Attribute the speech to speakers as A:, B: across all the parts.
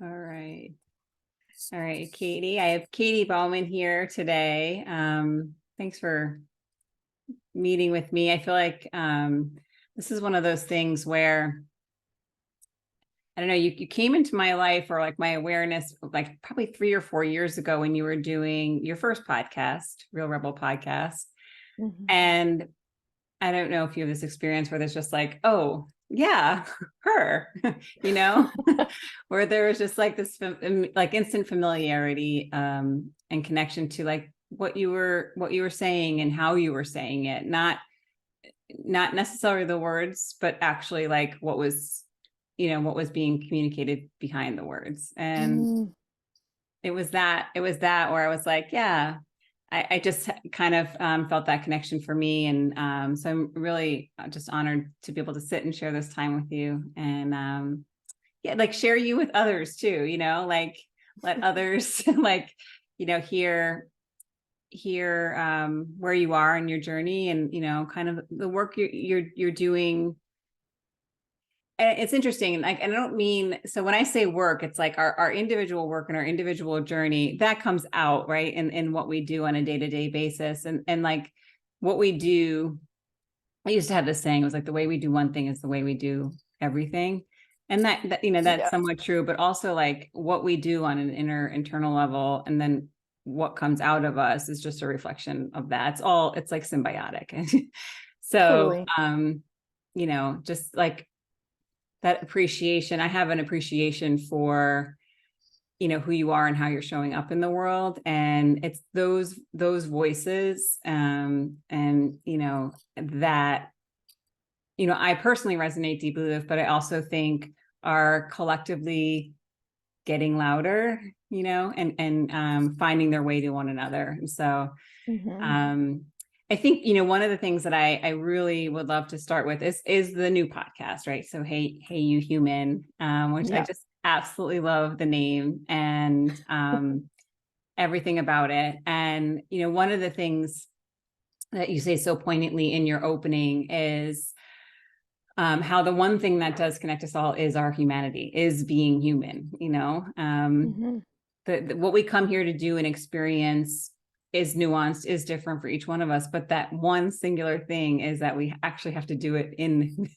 A: All right. All right, Katie. I have Katie Beumann here today. Thanks for meeting with me. I feel like this is one of those things where I don't know, you came into my life or like my awareness like probably 3 or 4 years ago when you were doing your first podcast, Real Rebel podcast.
B: Mhm.
A: And I don't know if you have this experience where there's just like, oh, yeah, her, you know, where there was just like this like instant familiarity and connection to like what you were saying and how you were saying it, not necessarily the words, but actually like what was being communicated behind the words. And
B: Mm,
A: it was that where I was like, yeah, I just kind of felt that connection for me. And so I'm really just honored to be able to sit and share this time with you and yeah, like share you with others too, like let others like, hear where you are in your journey and, kind of the work you're doing. And it's interesting. Like, and I don't mean, so when I say work, it's like our individual work and our individual journey that comes out, right. In what we do on a day-to-day basis. And like what we do, I used to have this saying, it was like the way we do one thing is the way we do everything. And that's
B: yeah,
A: somewhat true, but also like what we do on an internal level. And then what comes out of us is just a reflection of that. It's like symbiotic. So,
B: totally.
A: just like that appreciation. I have an appreciation for, who you are and how you're showing up in the world. And it's those voices, and that, I personally resonate deeply with, but I also think are collectively getting louder, and finding their way to one another. And so
B: Hmm.
A: um, I think, one of the things that I really would love to start with is the new podcast, right? So Hey You Human, which I
B: Yeah.
A: just absolutely love the name and everything about it. And, one of the things that you say so poignantly in your opening is how the one thing that does connect us all is our humanity, is being human,
B: Hmm.
A: what we come here to do and experience is nuanced, is different for each one of us, but that one singular thing is that we actually have to do it in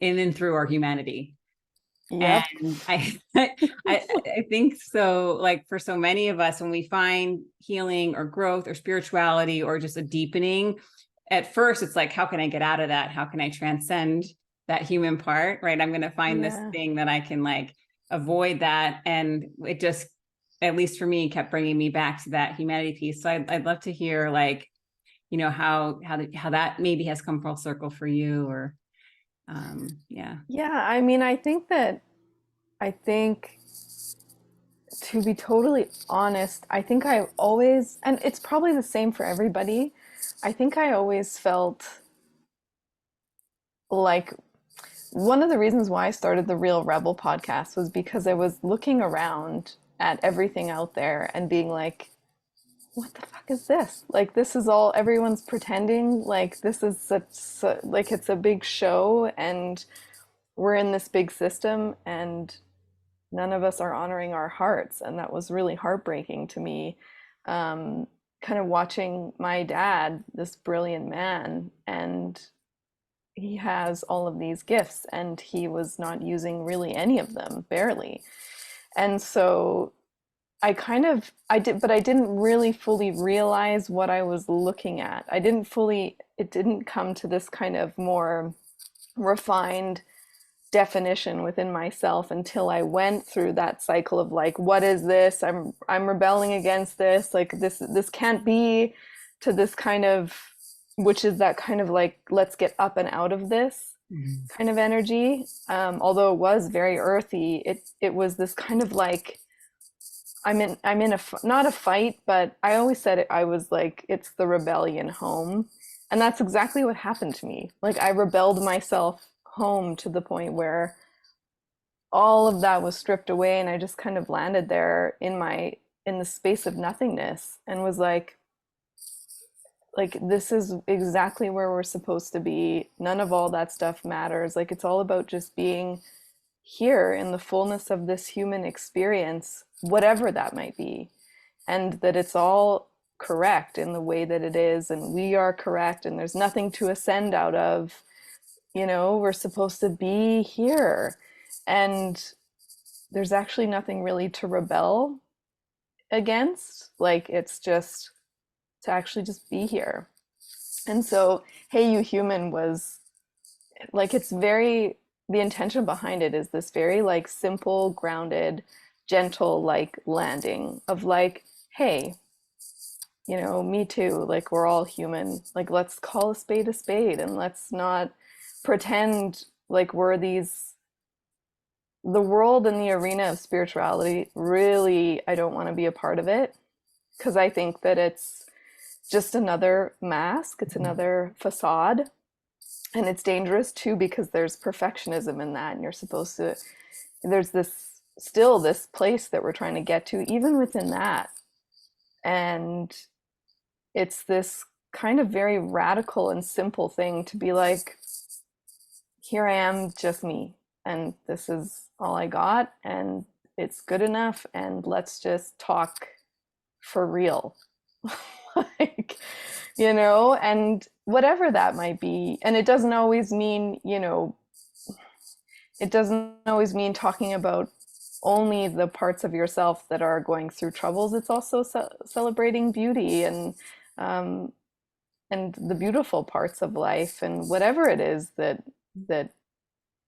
A: and through our humanity.
B: Yep.
A: And I think so, like for so many of us, when we find healing or growth or spirituality or just a deepening, at first it's like, how can I get out of that? How can I transcend that human part? Right. I'm going to find this
B: Yeah.
A: thing that I can like avoid that. And it just, at least for me, kept bringing me back to that humanity piece. So I'd love to hear like, how that maybe has come full circle for you or, yeah.
B: Yeah. I mean, I think to be totally honest, I think I always, and it's probably the same for everybody. I think I always felt like one of the reasons why I started the Real Rebel podcast was because I was looking around at everything out there and being like, what the fuck is this? Like, this is all everyone's pretending. Like, this is like it's a big show, and we're in this big system, and none of us are honoring our hearts. And that was really heartbreaking to me. Kind of watching my dad, this brilliant man, and he has all of these gifts, and he was not using really any of them, barely. And so I did, but I didn't really fully realize what I was looking at. It didn't come to this kind of more refined definition within myself until I went through that cycle of like, what is this? I'm rebelling against this. Like this can't be, to this kind of, which is that kind of like, let's get up and out of this
A: Mhm.
B: kind of energy. Although it was very earthy, it was this kind of like, I'm in a not a fight, but I always said it, I was like, it's the rebellion home. And that's exactly what happened to me. Like I rebelled myself home to the point where all of that was stripped away, and I just kind of landed there in the space of nothingness and was like this is exactly where we're supposed to be. None of all that stuff matters. Like it's all about just being here in the fullness of this human experience, whatever that might be, and that it's all correct in the way that it is, and we are correct, and there's nothing to ascend out of. We're supposed to be here, and there's actually nothing really to rebel against. Like, it's just to actually just be here. And so, Hey You Human was like, it's very, the intention behind it is this very like simple, grounded, gentle like landing of like, hey, me too, like we're all human, like let's call a spade, and let's not pretend like we're these, the world and the arena of spirituality, really, I don't want to be a part of it, because I think that it's just another mask, it's another facade. And it's dangerous too, because there's perfectionism in that, and you're supposed to, there's this, still this place that we're trying to get to even within that. And it's this kind of very radical and simple thing to be like, here I am, just me, and this is all I got, and it's good enough, and let's just talk for real. Like, and whatever that might be. And it doesn't always mean, it doesn't always mean talking about only the parts of yourself that are going through troubles. It's also celebrating beauty, um, and the beautiful parts of life, and whatever it is that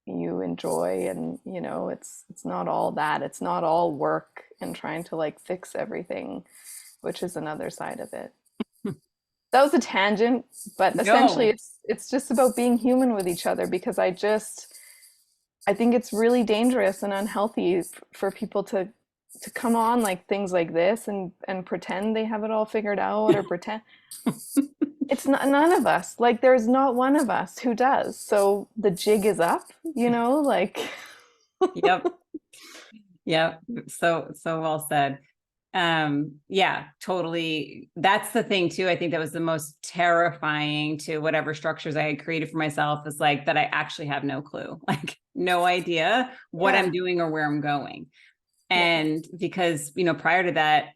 B: you enjoy. And it's not all that, it's not all work and trying to like fix everything, which is another side of it. That was a tangent, but essentially
A: No.
B: it's just about being human with each other, because I think it's really dangerous and unhealthy for people to come on like things like this and pretend they have it all figured out, or pretend it's not, none of us, like there's not one of us who does. So the jig is up, like
A: Yep. Yep. So well said. Yeah, totally. That's the thing too. I think that was the most terrifying to whatever structures I had created for myself, is like that I actually have no clue, like no idea what
B: yeah,
A: I'm doing or where I'm going.
B: yeah,
A: And because, prior to that,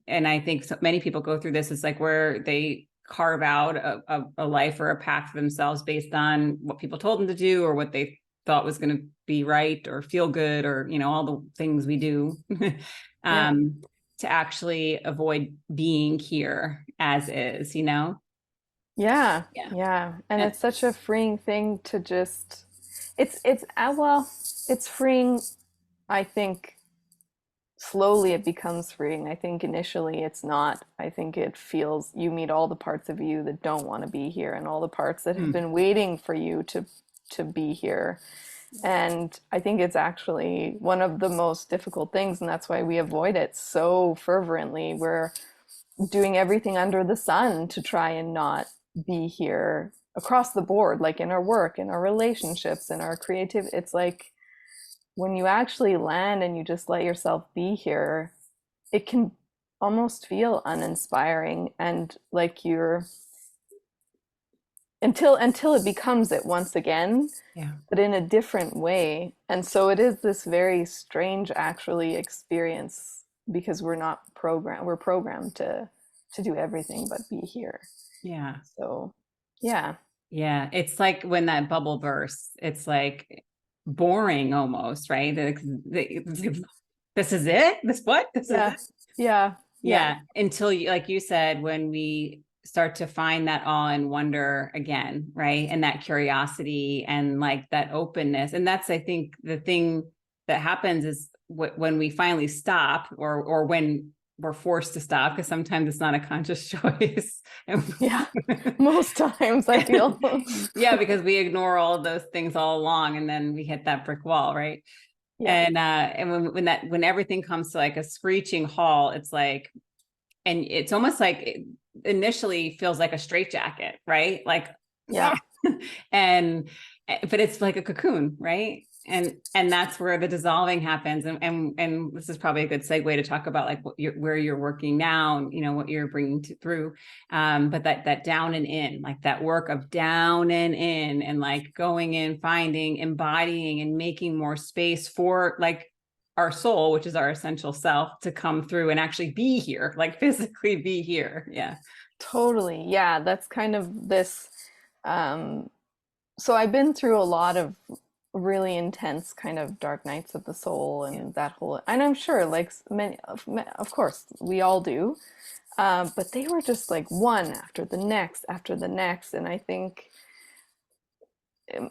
A: and I think so many people go through this, it's like where they carve out a life or a path for themselves based on what people told them to do, or what they thought was going to be right or feel good, or all the things we do
B: yeah,
A: to actually avoid being here as is.
B: yeah,
A: Yeah.
B: yeah. And
A: And,
B: it's such a freeing thing to just, it's well, it's freeing. I think slowly it becomes freeing. I think initially it's not. I think it feels, you meet all the parts of you that don't want to be here, and all the parts that have been waiting for you to be here. And I think it's actually one of the most difficult things, and that's why we avoid it so fervently. We're doing everything under the sun to try and not be here across the board, like in our work, in our relationships, in our creative. It's like when you actually land and you just let yourself be here, it can almost feel uninspiring, and like you're, until it becomes it once again,
A: yeah.
B: but in a different way. And so it is this very strange actually experience, because we're programmed to do everything but be here.
A: Yeah.
B: So yeah,
A: Yeah. It's like when that bubble bursts, it's like boring almost, right? This is it? This is
B: yeah,
A: it?
B: yeah, yeah,
A: Yeah. Until you, like you said, when we start to find that awe and wonder again, right? And that curiosity and like that openness. And that's, I think, the thing that happens is when we finally stop, or when we're forced to stop, because sometimes it's not a conscious choice.
B: yeah. Most times I feel.
A: Yeah, because we ignore all of those things all along, and then we hit that brick wall, right?
B: Yeah,
A: And when everything comes to like a screeching halt, it's like, and it's almost like it initially feels like a straitjacket, right? Like,
B: yeah,
A: and but it's like a cocoon, right? and that's where the dissolving happens. And this is probably a good segue to talk about like where you're working now, and what you're bringing through. But that down and in, like that work of down and in, and like going in, finding, embodying, and making more space for like our soul, which is our essential self, to come through and actually be here, like physically be here. Yeah.
B: Totally. Yeah, that's kind of this. Um, so I've been through a lot of really intense kind of dark nights of the soul
A: Yeah.
B: and that whole, and I'm sure like many, of course, we all do. But they were just like one after the next. And I think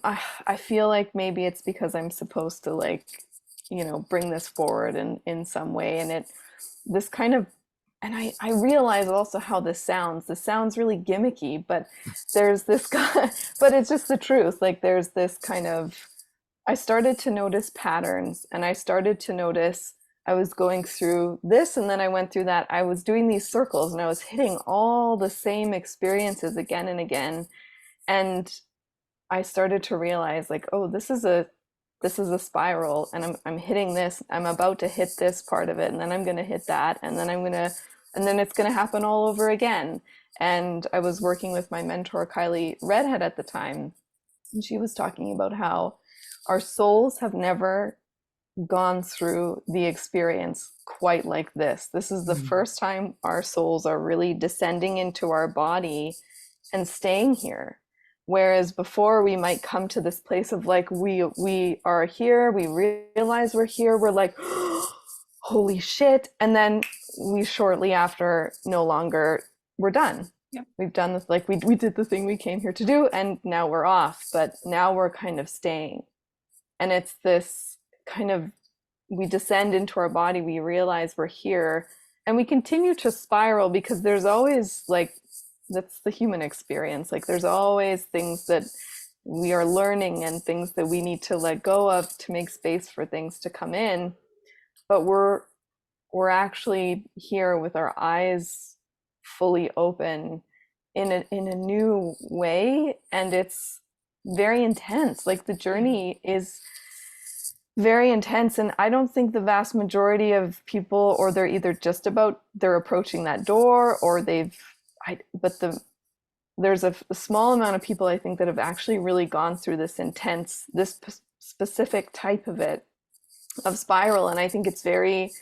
B: I feel like maybe it's because I'm supposed to like, bring this forward in some way. And this kind of, and I realize also how this sounds. This sounds really gimmicky, but there's this guy, but it's just the truth. Like there's this kind of, I started to notice patterns, and I started to notice I was going through this and then I went through that. I was doing these circles and I was hitting all the same experiences again and again. And I started to realize like, oh, this is a spiral, and I'm hitting this. I'm about to hit this part of it, and then I'm going to hit that, and then it's going to happen all over again. And I was working with my mentor Kylie Redhead at the time, and she was talking about how our souls have never gone through the experience quite like this. This is the first time our souls are really descending into our body and staying here. Whereas before we might come to this place of like we are here, we realize we're here, we're like, holy shit, and then we shortly after no longer, we're done.
A: Yeah.
B: We've done this, like we did the thing we came here to do, and now we're off. But now we're kind of staying. And it's this kind of, we descend into our body, we realize we're here, and we continue to spiral because there's always like, that's the human experience. Like there's always things that we are learning and things that we need to let go of to make space for things to come in. But we're actually here with our eyes fully open in a new way, and it's very intense. Like the journey is very intense, and I don't think the vast majority of people, or they're either just about, they're approaching that door, or there's a small amount of people I think that have actually really gone through this intense, this specific type of spiral, and I think it's very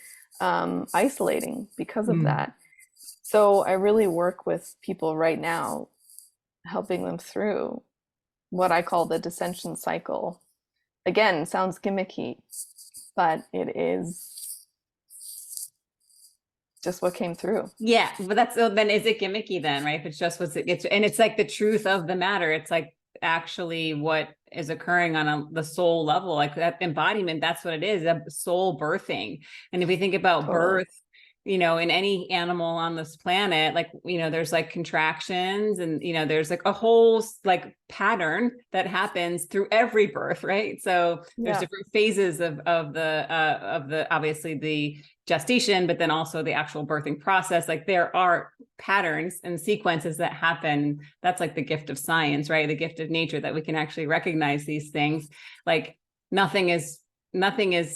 B: isolating because of that. So I really work with people right now, helping them through what I call the descension cycle. Again, sounds gimmicky, but it is just what came through.
A: Yeah, but that's, so then is it gimmicky then, right? If it's just what's it's, and it's like the truth of the matter. It's like actually what is occurring on the soul level, like that embodiment. That's what it is, a soul birthing. And if we think about
B: Totally.
A: birth, in any animal on this planet, like, there's like contractions, and, there's like a whole like pattern that happens through every birth, right? So there's
B: Yeah.
A: different phases of the obviously the gestation, but then also the actual birthing process. Like there are patterns and sequences that happen. That's like the gift of science, right? The gift of nature, that we can actually recognize these things. Like nothing is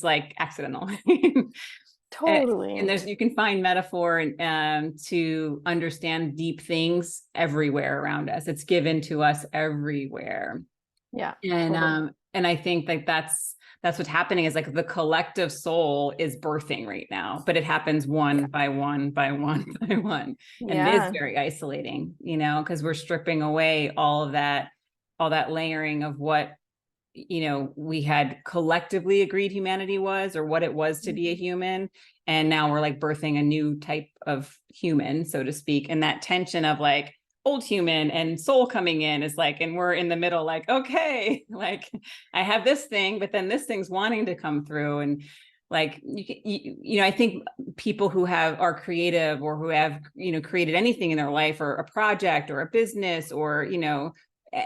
A: like accidental. And
B: Totally.
A: you can find metaphor to understand deep things everywhere around us. It's given to us everywhere.
B: Yeah.
A: And
B: Totally.
A: and I think like that's what's happening, is like the collective soul is birthing right now, but it happens one
B: Yeah.
A: by one by one by one. And it is
B: Yeah.
A: very isolating, because we're stripping away all that layering of what we had collectively agreed humanity was, or what it was to be a human. And now we're like birthing a new type of human, so to speak. And that tension of like old human and soul coming in is like, and we're in the middle, like, okay, like I have this thing, but then this thing's wanting to come through. And like, I think people who are creative, or who have, created anything in their life, or a project or a business, or,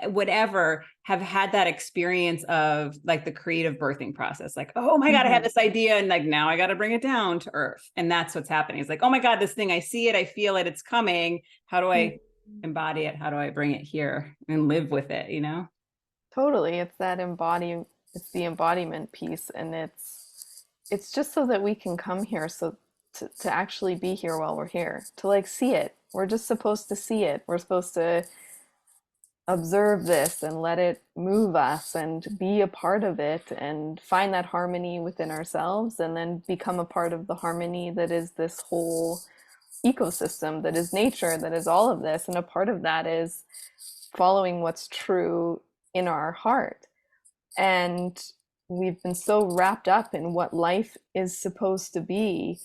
A: whatever, have had that experience of like the creative birthing process. Like, oh my God, I have this idea, and like now I got to bring it down to earth. And that's what's happening. It's like, oh my God, this thing, I see it, I feel it, it's coming. How do I embody it? How do I bring it here and live with it?
B: Totally. It's that It's the embodiment piece, and it's just so that we can come here, so to actually be here while we're here, to like see it. We're just supposed to see it. We're supposed to observe this and let it move us and be a part of it and find that harmony within ourselves, and then become a part of the harmony that is this whole ecosystem, that is nature, that is all of this. And a part of that is following what's true in our heart. And we've been so wrapped up in what life is supposed to be,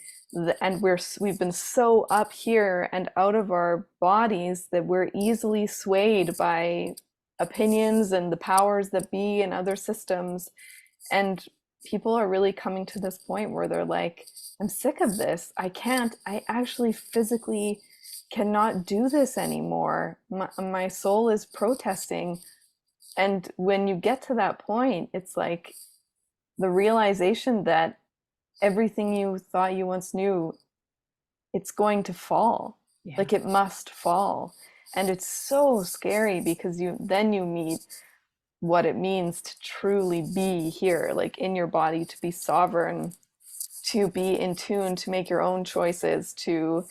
B: and we've been so up here and out of our bodies that we're easily swayed by opinions and the powers that be and other systems. And people are really coming to this point where they're like, I'm sick of this. I actually physically cannot do this anymore. My soul is protesting. And when you get to that point, it's like the realization that everything you thought you once knew, it's going to fall.
A: Yeah.
B: Like it must fall. And it's so scary, because you meet what it means to truly be here, like in your body, to be sovereign, to be in tune, to make your own choices, to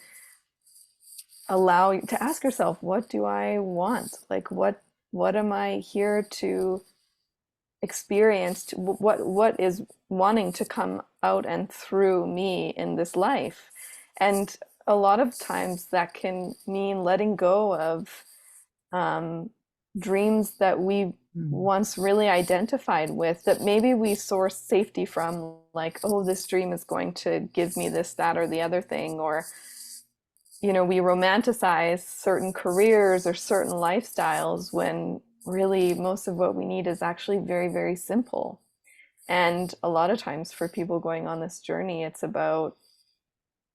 B: allow you to ask yourself, what do I want? Like what am I here to experience? What is wanting to come out and through me in this life? And a lot of times that can mean letting go of dreams that we once really identified with, that maybe we source safety from, like, oh, this dream is going to give me this, that, or the other thing. Or, you know, we romanticize certain careers or certain lifestyles, when really most of what we need is actually very, very simple. And a lot of times for people going on this journey, it's about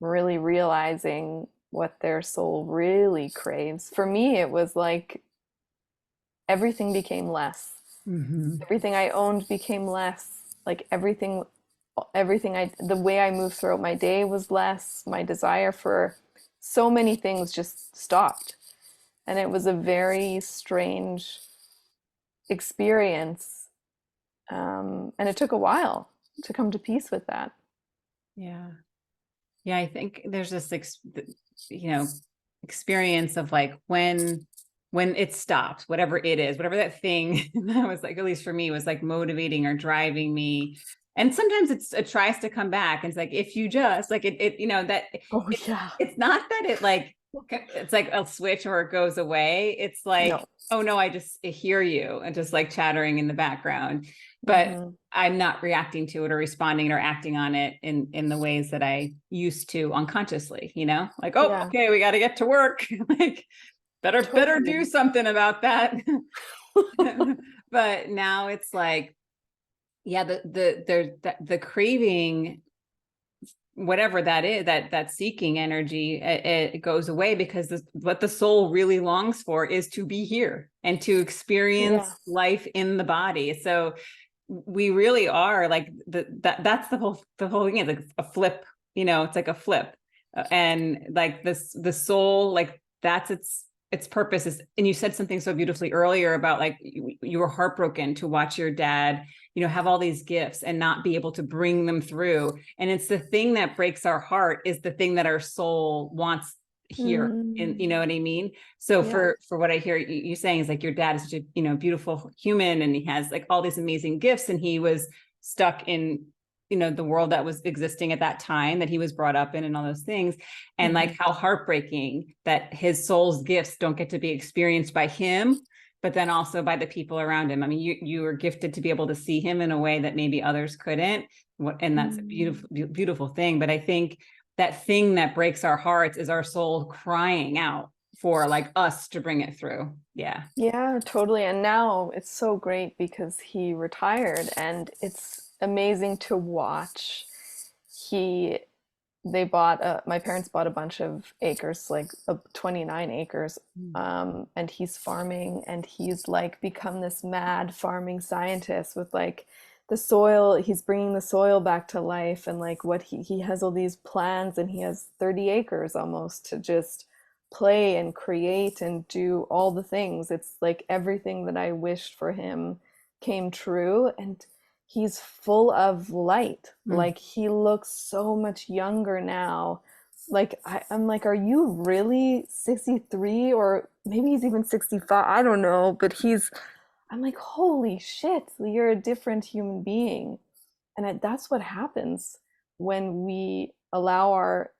B: really realizing what their soul really craves. For me, it was like everything became less.
A: Mm-hmm.
B: Everything I owned became less. Like the way I moved throughout my day was less. My desire for so many things just stopped. And it was a very strange experience. And it took a while to come to peace with that.
A: Yeah. Yeah. I think there's this, experience of like when it stops, whatever it is, whatever that thing that was like, at least for me, was like motivating or driving me. And sometimes it tries to come back. And it's like, if you just like
B: Oh yeah.
A: it's not that it's like a switch or it goes away. It's like,
B: No.
A: oh no, I just hear you and just like chattering in the background, but
B: Mm-hmm.
A: I'm not reacting to it or responding or acting on it in the ways that I used to unconsciously, like, oh,
B: Yeah.
A: okay, we got to get to work. Like, better do
B: Totally.
A: something about that. But now it's like, yeah, the craving, whatever that is, that seeking energy, it goes away, because what the soul really longs for is to be here and to experience
B: Yeah.
A: life in the body. So we really are like that's the whole thing is like a flip, it's like a flip. And like the soul, like that's its purpose is. And you said something so beautifully earlier about like you were heartbroken to watch your dad have all these gifts and not be able to bring them through. And it's the thing that breaks our heart is the thing that our soul wants here. And you know what I mean? So
B: Yeah.
A: for what I hear you saying is like your dad is such a beautiful human, and he has like all these amazing gifts, and he was stuck in the world that was existing at that time that he was brought up in, and all those things. And like how heartbreaking that his soul's gifts don't get to be experienced by him, but then also by the people around him. I mean, you were gifted to be able to see him in a way that maybe others couldn't. And that's a beautiful thing. But I think that thing that breaks our hearts is our soul crying out for like us to bring it through. Yeah.
B: Yeah, totally. And now it's so great because he retired, and it's amazing to watch. He my parents bought a bunch of acres, like 29 acres. And he's farming, and he's like become this mad farming scientist with like the soil. He's bringing the soil back to life, and like what he has all these plans, and he has 30 acres almost to just play and create and do all the things. It's like everything that I wished for him came true. And he's full of light.
A: Mm.
B: Like he looks so much younger now. Like I'm like, are you really 63? Or maybe he's even 65? I don't know, but I'm like, holy shit, you're a different human being. And that's what happens when we allow our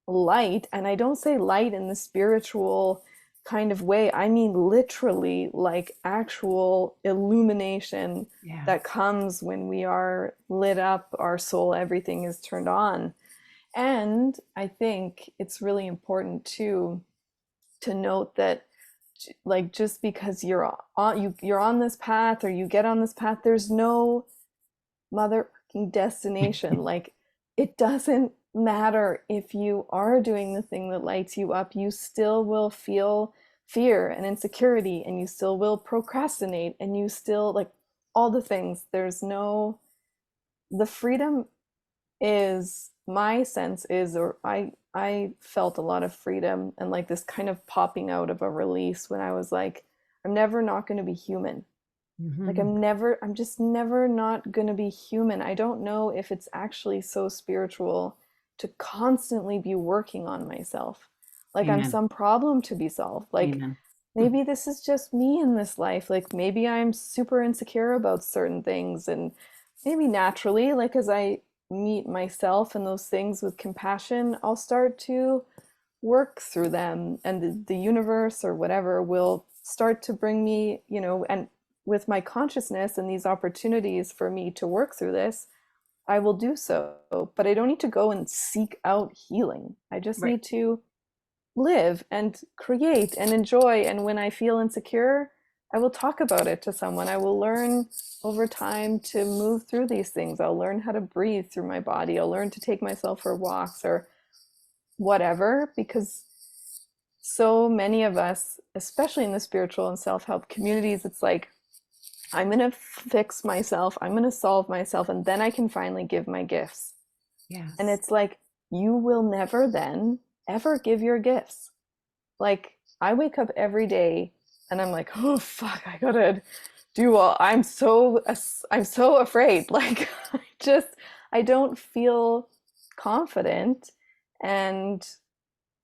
B: light, and I don't say light in the spiritual kind of way, I mean literally like actual illumination
A: Yeah.
B: that comes when we are lit up, our soul, everything is turned on. And I think it's really important too to note that, like, just because you're on this path, or you get on this path, there's no motherfucking destination. Like, it doesn't matter if you are doing the thing that lights you up, you still will feel fear and insecurity, and you still will procrastinate, and you still, like, all the things. There's no, the freedom is, my sense is, or I felt a lot of freedom and like this kind of popping out of a release when I was like, I'm never not going to be human. Like
A: Mm-hmm.
B: I'm just never not going to be human. I don't know if it's actually so spiritual to constantly be working on myself. Like I'm
A: Amen.
B: some problem to be solved. Like
A: Amen.
B: maybe this is just me in this life. Like maybe I'm super insecure about certain things, and maybe naturally, like as I meet myself and those things with compassion, I'll start to work through them, and the universe or whatever will start to bring me, and with my consciousness and these opportunities for me to work through this, I will do so. But I don't need to go and seek out healing. I just
A: Right.
B: need to live and create and enjoy. And when I feel insecure, I will talk about it to someone. I will learn over time to move through these things. I'll learn how to breathe through my body. I'll learn to take myself for walks or whatever, because so many of us, especially in the spiritual and self-help communities, it's like, I'm going to fix myself, I'm going to solve myself, and then I can finally give my gifts. And
A: Yes.
B: it's like, you will never then ever give your gifts. Like, I wake up every day and I'm like, oh fuck, I gotta do all. I'm so afraid. Like, I don't feel confident, and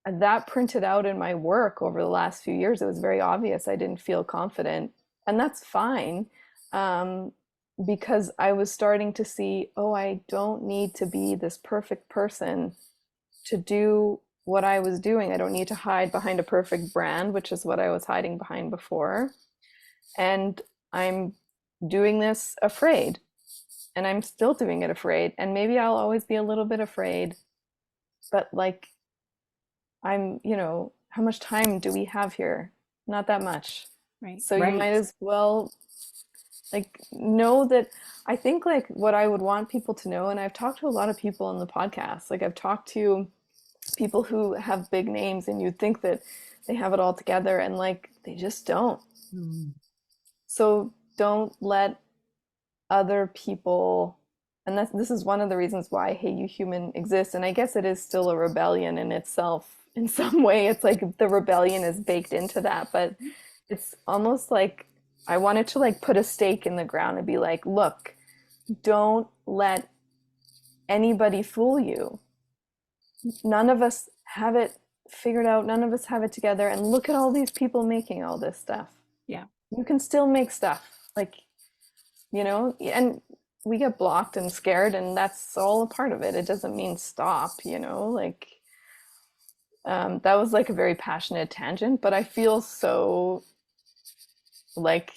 B: that printed out in my work over the last few years. It was very obvious I didn't feel confident, and that's fine, um, because I was starting to see, oh, I don't need to be this perfect person to do what I was doing. I don't need to hide behind a perfect brand, which is what I was hiding behind before. And I'm doing this afraid, and I'm still doing it afraid. And maybe I'll always be a little bit afraid, but like, how much time do we have here? Not that much.
A: Right.
B: So you might
A: Right.
B: as well, like, know that. I think, like, what I would want people to know, and I've talked to a lot of people on the podcast, like I've talked to people who have big names, and you'd think that they have it all together, and like they just don't.
A: Mm.
B: So don't let other people, and this is one of the reasons why Hey You Human exists, and I guess it is still a rebellion in itself in some way. It's like the rebellion is baked into that, but it's almost like I wanted to like put a stake in the ground and be like, look, don't let anybody fool you. None of us have it figured out, none of us have it together, and look at all these people making all this stuff.
A: Yeah.
B: You can still make stuff, like, and we get blocked and scared, and that's all a part of it. It doesn't mean stop, like, that was like a very passionate tangent, but I feel so like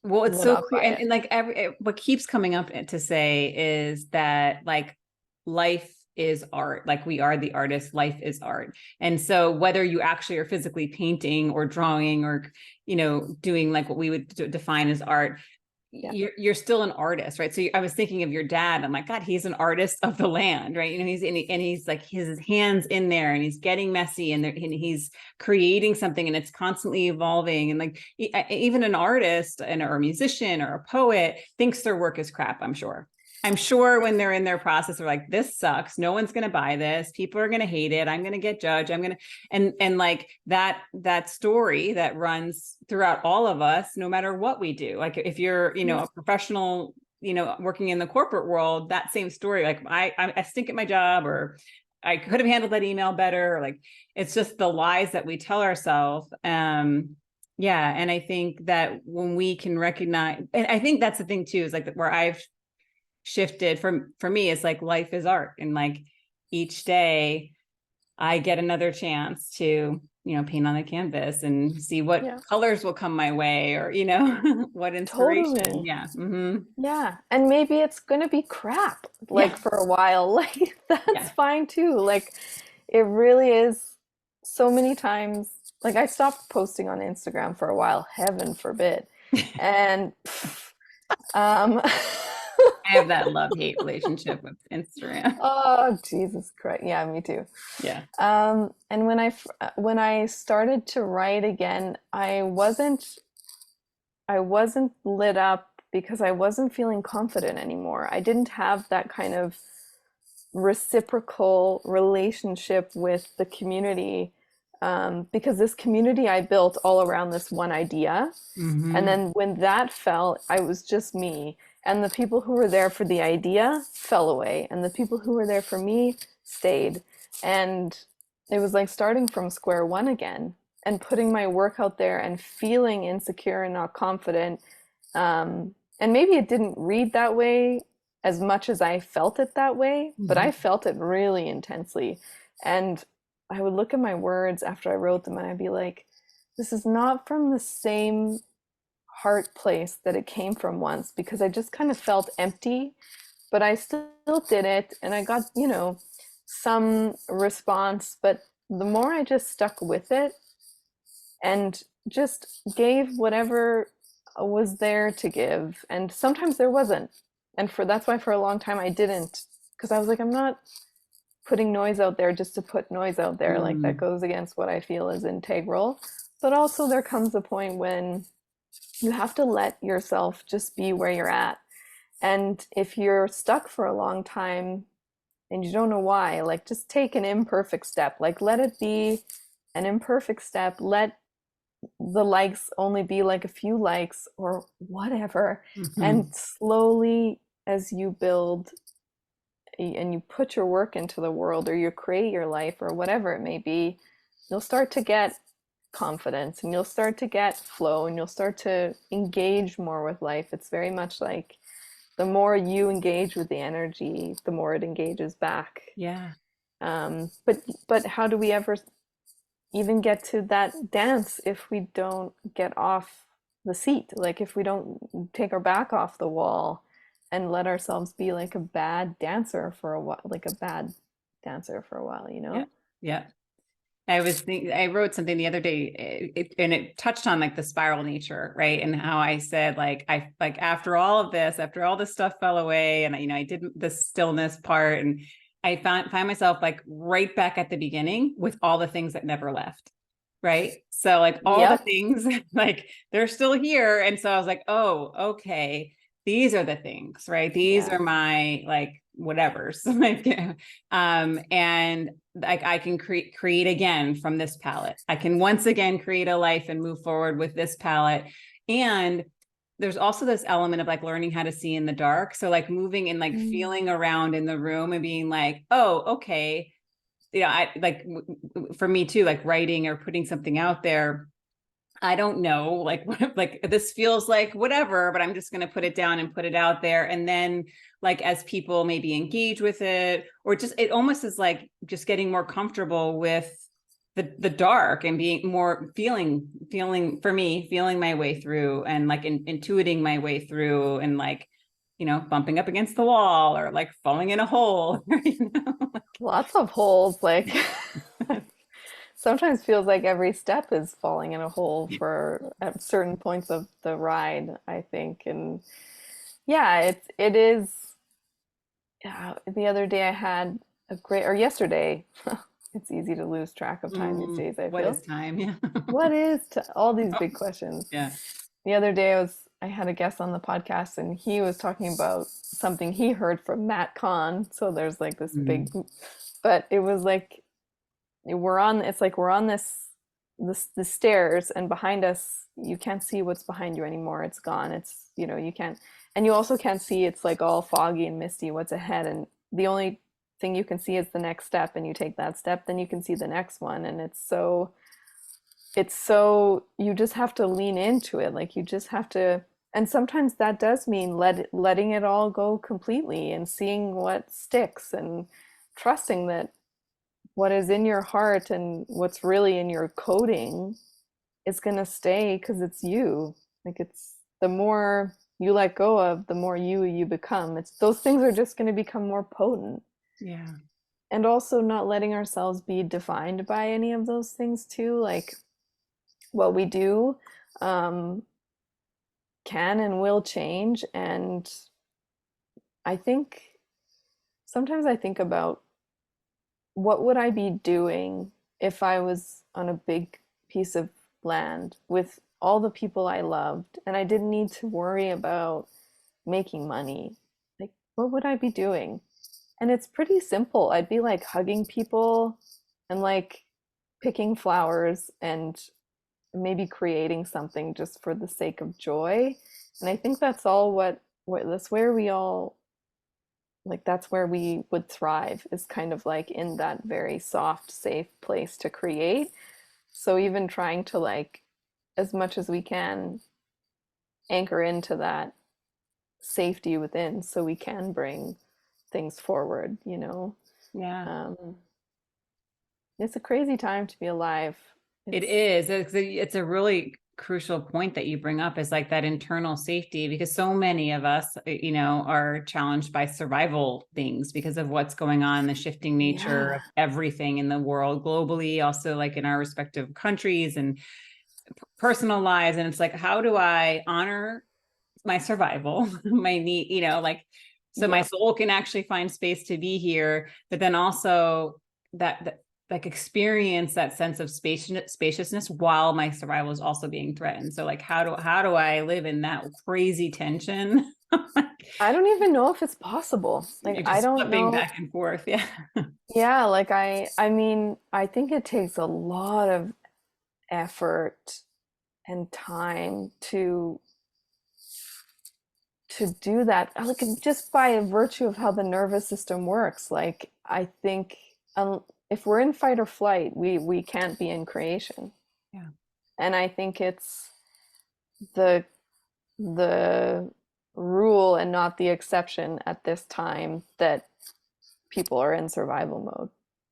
A: Well, it's
B: lit
A: so
B: up
A: clear.
B: by it.
A: And like what keeps coming up to say is that like life is art. Like we are the artist, life is art. And so whether you actually are physically painting or drawing or, doing like what we would define as art,
B: Yeah.
A: you're still an artist, right? So I was thinking of your dad. I'm like, God, he's an artist of the land, right? He's like his hands in there, and he's getting messy, and he's creating something, and it's constantly evolving. And like even an artist or a musician or a poet thinks their work is crap. I'm sure when they're in their process, they're like, this sucks. No one's going to buy this. People are going to hate it. I'm going to get judged. And like that story that runs throughout all of us, no matter what we do. Like if you're,
B: Yeah.
A: a professional working in the corporate world, that same story, like I stink at my job, or I could have handled that email better. Like, it's just the lies that we tell ourselves. Yeah. And I think that when we can recognize, and I think that's the thing too, is like where I've shifted for me, it's like life is art. And like each day I get another chance to, paint on the canvas and see what
B: Yeah,
A: colors will come my way, or, what inspiration.
B: totally.
A: Yeah. Mm-hmm.
B: Yeah, and maybe it's gonna be crap,
A: Yeah.
B: like for a while. Like that's
A: Yeah.
B: fine too. Like it really is so many times. Like I stopped posting on Instagram for a while, heaven forbid. And um
A: I have that love-hate relationship with Instagram.
B: oh Jesus Christ. Yeah, me too.
A: Yeah.
B: And when I started to write again, I wasn't lit up because I wasn't feeling confident anymore. I didn't have that kind of reciprocal relationship with the community, because this community I built all around this one idea. And
A: Mm-hmm.
B: then when that fell, I was just me. And the people who were there for the idea fell away. And the people who were there for me stayed. And it was like starting from square one again and putting my work out there and feeling insecure and not confident. And maybe it didn't read that way as much as I felt it that way, but
A: Mm-hmm.
B: I felt it really intensely. And I would look at my words after I wrote them and I'd be like, this is not from the same heart place that it came from once, because I just kind of felt empty, but I still did it and I got, some response. But the more I just stuck with it and just gave whatever was there to give, and sometimes there wasn't. And that's why for a long time I didn't, because I was like, I'm not putting noise out there just to put noise out there. Like that
A: Mm.
B: goes against what I feel is integral. But also there comes a point when you have to let yourself just be where you're at. And if you're stuck for a long time and you don't know why, like just take an imperfect step. Like let it be an imperfect step. Let the likes only be like a few likes or whatever.
A: Mm-hmm.
B: And slowly, as you build and you put your work into the world, or you create your life, or whatever it may be, you'll start to get confidence and you'll start to get flow and you'll start to engage more with life. It's very much like the more you engage with the energy, the more it engages back.
A: Yeah.
B: But how do we ever even get to that dance if we don't get off the seat? Like if we don't take our back off the wall and let ourselves be like a bad dancer for a while, like a bad dancer for a while, you
A: Yeah.
B: know?
A: Yeah. I wrote something the other day, and it touched on like the spiral nature, right? And how I said, like, after all of this, after all this stuff fell away, and I did the stillness part, and I find myself like right back at the beginning with all the things that never left. Right. So like all the
B: Yep.
A: things, like they're still here. And so I was like, oh, okay, these are the things, right? These
B: Yeah.
A: are my like whatevers. Like, and like I can create again from this palette. I can once again create a life and move forward with this palette. And there's also this element of like learning how to see in the dark. So like moving and like
B: Mm.
A: feeling around in the room and being like, oh, okay, I like for me too, like writing or putting something out there. I don't know, like like this feels like whatever, but I'm just going to put it down and put it out there. And then like as people maybe engage with it, or just it almost is like just getting more comfortable with the dark and being more feeling for me, feeling my way through and like intuiting my way through and like, bumping up against the wall or like falling in a hole.
B: Lots of holes, like sometimes feels like every step is falling in a hole for at certain points of the ride, I think. And yeah, it is. The other day I had a great, or yesterday, it's easy to lose track of time these days, I
A: What
B: feel.
A: is time? Yeah.
B: What is all these big questions?
A: Yeah.
B: The other day I had a guest on the podcast and he was talking about something he heard from Matt Kahn. So there's like this big,
A: Mm.
B: but it was like it's like we're on the stairs, and behind us you can't see what's behind you anymore. It's gone. It's, you can't. And you also can't see, it's like all foggy and misty what's ahead, and the only thing you can see is the next step, and you take that step, then you can see the next one, and it's so you just have to lean into it, like you just have to. And sometimes that does mean letting it all go completely and seeing what sticks and trusting that what is in your heart and what's really in your coding is going to stay because it's you. Like, it's the more you let go of, the more you become. It's those things are just going to become more potent.
A: Yeah.
B: And also not letting ourselves be defined by any of those things too. Like, what we do um, can and will change. And I think sometimes I think about what would I be doing if I was on a big piece of land with all the people I loved and I didn't need to worry about making money? Like, what would I be doing? And it's pretty simple. I'd be like hugging people and like picking flowers and maybe creating something just for the sake of joy. And I think that's all what that's where we all, like, that's where we would thrive, is kind of like in that very soft, safe place to create. So even trying to, like, as much as we can, anchor into that safety within so we can bring things forward, you know?
A: Yeah.
B: Um, it's a crazy time to be alive.
A: It
B: It's,
A: is. It's a really crucial point that you bring up, is like that internal safety, because so many of us, are challenged by survival things because of what's going on, the shifting nature
B: yeah.
A: of everything in the world globally, also like in our respective countries and personal lives. And it's like, how do I honor my survival, my need, like, so my
B: Yep.
A: soul can actually find space to be here, but then also that like experience that sense of spaciousness while my survival is also being threatened. So like, how do I live in that crazy tension?
B: I don't even know if it's possible. Like,
A: You're
B: I
A: just
B: don't
A: flipping
B: know.
A: back and forth. Yeah.
B: Yeah, like I mean, I think it takes a lot of effort and time to do that, like, just by virtue of how the nervous system works. Like, I think, if we're in fight or flight, we can't be in creation.
A: Yeah.
B: And I think it's the the rule and not the exception at this time that people are in survival mode,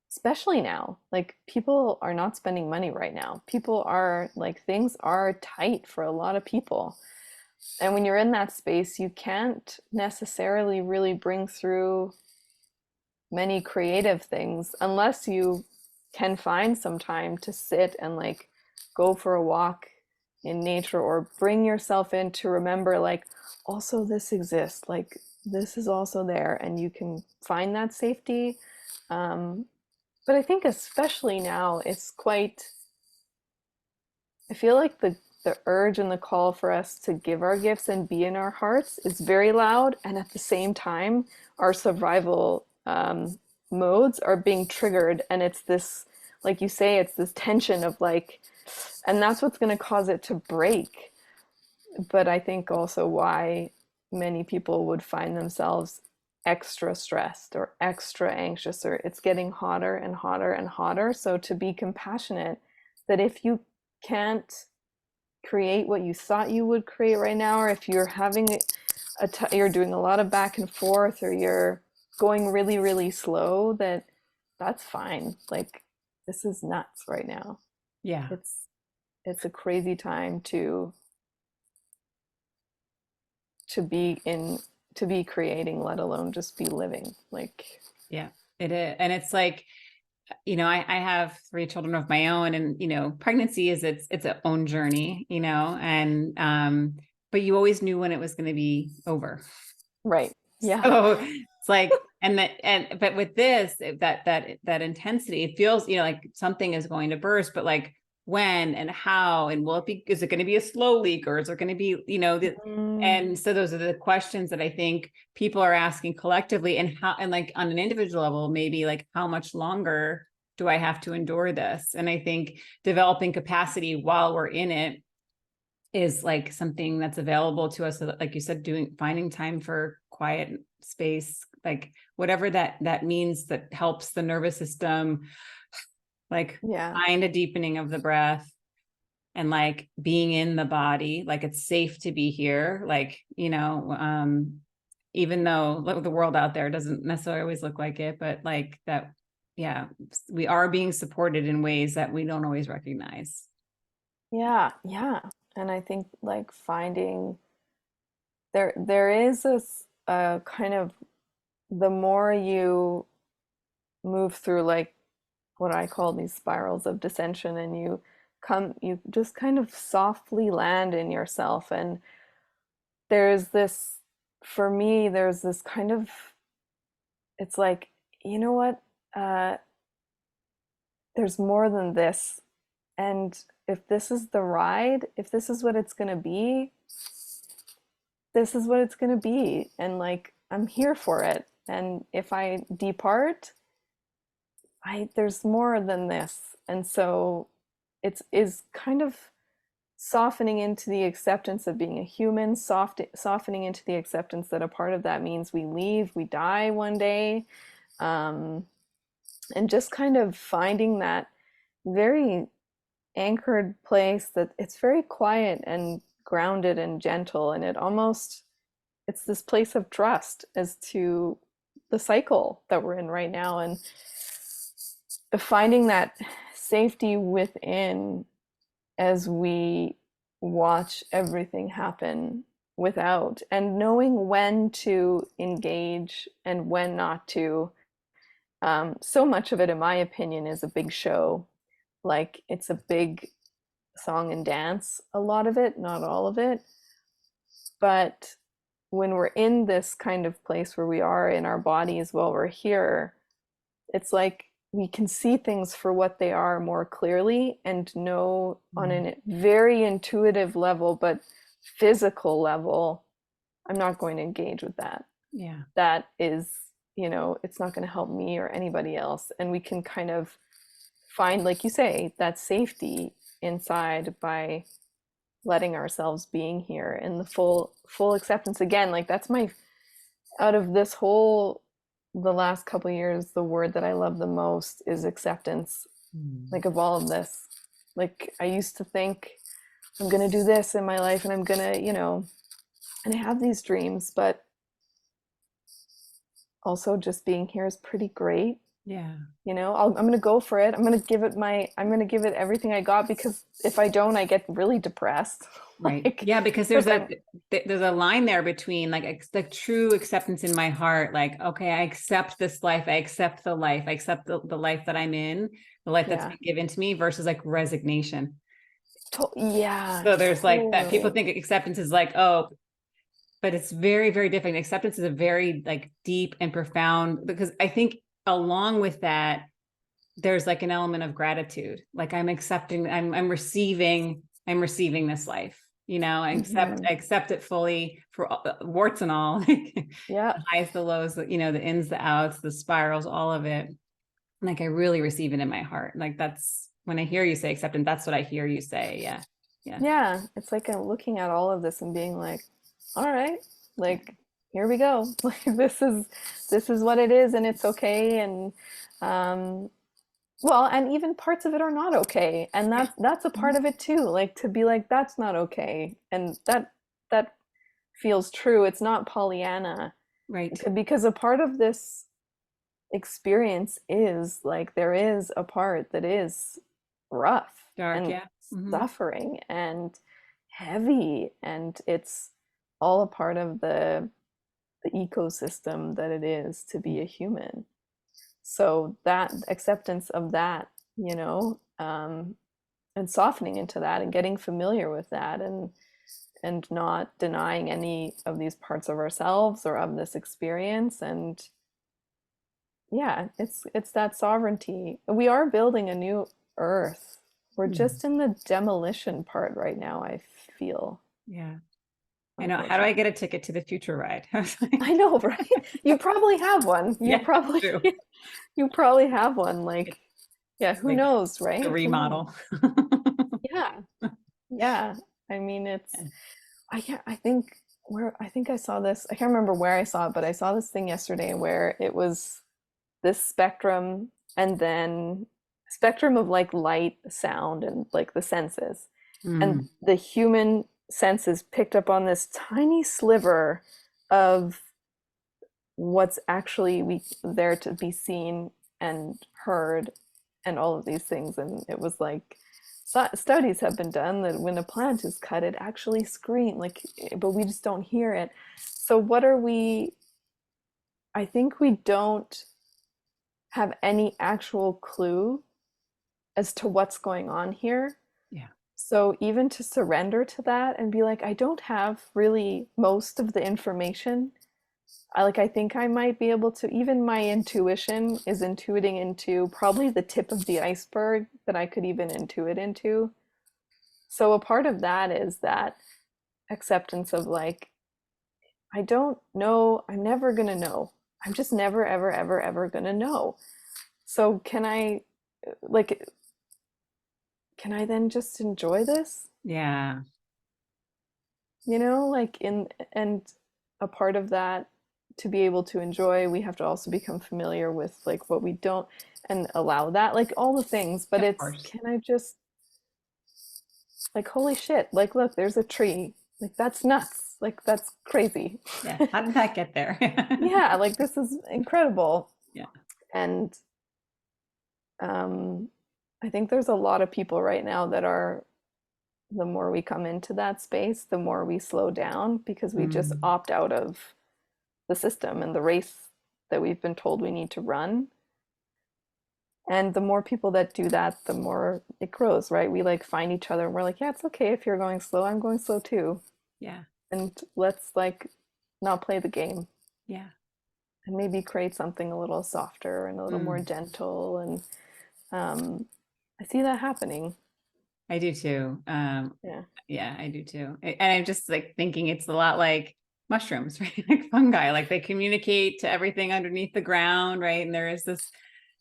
B: especially now. Like, people are not spending money right now. People are like, things are tight for a lot of people. And when you're in that space, you can't necessarily really bring through many creative things unless you can find some time to sit and like go for a walk in nature, or bring yourself in to remember, like, also this exists, like this is also there, and you can find that safety. um, but I think especially now, it's quite, I feel like the urge and the call for us to give our gifts and be in our hearts is very loud, and at the same time, our survival modes are being triggered, and it's this, like you say, it's this tension of like, and that's what's going to cause it to break. But I think also why many people would find themselves extra stressed or extra anxious, or it's getting hotter and hotter and hotter. So to be compassionate, that if you can't create what you thought you would create right now, or if you're having you're doing a lot of back and forth, or you're going really really slow, that's fine. Like, this is nuts right now.
A: Yeah.
B: It's a crazy time be in, to be creating, let alone just be living. Like,
A: Yeah, it is. And it's like, I have 3 children of my own, and, pregnancy is it's a own journey, and, but you always knew when it was going to be over.
B: right. Yeah.
A: So it's like, but with this, that intensity, it feels, like something is going to burst, but like when and how, and is it going to be a slow leak, or is it going to be,
B: Mm,
A: and so those are the questions that I think people are asking collectively, and how, and like on an individual level, maybe like, how much longer do I have to endure this? And I think developing capacity while we're in it is like something that's available to us. So like you said, finding time for quiet space, like whatever that means, that helps the nervous system, like
B: Yeah.
A: find a deepening of the breath, and like being in the body, like it's safe to be here. Like, even though the world out there doesn't necessarily always look like it, but like that, yeah, we are being supported in ways that we don't always recognize.
B: Yeah. Yeah. And I think like finding there is this kind of, the more you move through like what I call these spirals of dissension, and you just kind of softly land in yourself, and there's this, for me there's this kind of, it's like, you know what, uh there's more than this, and if this is the ride, if this is what it's going to be, this is what it's going to be, and like I'm here for it, and if I depart, I there's more than this. And so it's is kind of softening into the acceptance of being a human, softening into the acceptance that a part of that means we leave, we die one day, um, and just kind of finding that very anchored place that it's very quiet and grounded and gentle, and it's this place of trust as to the cycle that we're in right now, and finding that safety within as we watch everything happen without, and knowing when to engage and when not to. So much of it, in my opinion, is a big show. Like it's a big song and dance, a lot of it, not all of it. But when we're in this kind of place where we are in our bodies while we're here, it's like we can see things for what they are more clearly, and know on a very intuitive level, but physical level, I'm not going to engage with that.
A: Yeah.
B: That is, it's not going to help me or anybody else. And we can kind of find, like you say, that safety inside by letting ourselves being here in the full acceptance. Again, like that's my, out of this whole, the last couple of years, the word that I love the most is acceptance. Like of all of this, like I used to think I'm gonna do this in my life, and I'm gonna, and I have these dreams, but also just being here is pretty great.
A: Yeah.
B: I'm gonna go for it. I'm gonna give it everything I got, because if I don't, I get really depressed.
A: Right.
B: Like,
A: Yeah, because there's a line there between like the true acceptance in my heart, like, okay, I accept this life, I accept the life, I accept the life that I'm in, the life that's
B: yeah,
A: been given to me, versus like resignation.
B: yeah,
A: So there's like that, people
B: totally.
A: think acceptance is like, oh, but it's very, very different. Acceptance is a very like deep and profound, because I think along with that, there's like an element of gratitude. Like I'm accepting, I'm receiving this life.
B: Mm-hmm.
A: I accept it fully for warts and all, like
B: Yeah,
A: the highs, the lows, the ins, the outs, the spirals, all of it. Like I really receive it in my heart. Like that's when I hear you say acceptance, that's what I hear you say. Yeah. Yeah.
B: yeah. It's like I'm looking at all of this and being like, all right,
A: Yeah.
B: like here we go. Like this is what it is, and it's okay. And um, well, and even parts of it are not okay, and
A: Yeah.
B: that's a part of it too. Like to be like, that's not okay, and that feels true. It's not Pollyanna,
A: Right.
B: because a part of this experience is like there is a part that is rough
A: Dark.
B: and
A: Yeah. Hmm.
B: suffering and heavy, and it's all a part of the ecosystem that it is to be a human. So that acceptance of that, and softening into that and getting familiar with that, and not denying any of these parts of ourselves or of this experience. And yeah, it's that sovereignty. We are building a new earth. We're just in the demolition part right now, I feel,
A: Yeah. I know. How do I
B: unfortunately.
A: get a ticket to the future ride?
B: I know, right? You probably have one. You
A: Yeah,
B: probably
A: true.
B: you probably have one. Like, yeah, who
A: Like
B: knows,
A: the
B: right? Who knows?
A: remodel.
B: Yeah. Yeah. I mean, I think I think I saw this, I can't remember where I saw it, but I saw this thing yesterday where it was this spectrum, and then spectrum of like light, sound, and like the senses. And
A: Mm,
B: the human senses picked up on this tiny sliver of what's actually there to be seen and heard, and all of these things. And it was like, studies have been done that when a plant is cut, it actually screams like, but we just don't hear it. So what are we, I think we don't have any actual clue as to what's going on here.
A: yeah,
B: So even to surrender to that and be like, I don't have really most of the information. I think I might be able to, even my intuition is intuiting into probably the tip of the iceberg that I could even intuit into. So a part of that is that acceptance of like, I don't know, I'm never gonna know. I'm just never, ever, ever, ever gonna know. So like, can I then just enjoy this?
A: yeah,
B: Like and a part of that, to be able to enjoy, we have to also become familiar with like what we don't, and allow that, like all the things. But
A: of
B: it's,
A: course.
B: can I just, like, holy shit, like, look, there's a tree. Like, that's nuts. Like, that's crazy.
A: Yeah. How did that get there?
B: Yeah, like this is incredible.
A: Yeah.
B: And um I think there's a lot of people right now that are, the more we come into that space, the more we slow down, because we just
A: Mm,
B: opt out of the system and the race that we've been told we need to run. And the more people that do that, the more it grows, right? We like find each other and we're like, yeah, it's okay if you're going slow, I'm going slow too.
A: yeah.
B: And let's like not play the game,
A: Yeah.
B: and maybe create something a little softer and a little more
A: Mm.
B: gentle. And um, I see that happening.
A: I do too.
B: Yeah.
A: Yeah, I do too. And I'm just like thinking it's a lot like mushrooms, right? Like fungi, like they communicate to everything underneath the ground, right? And there is this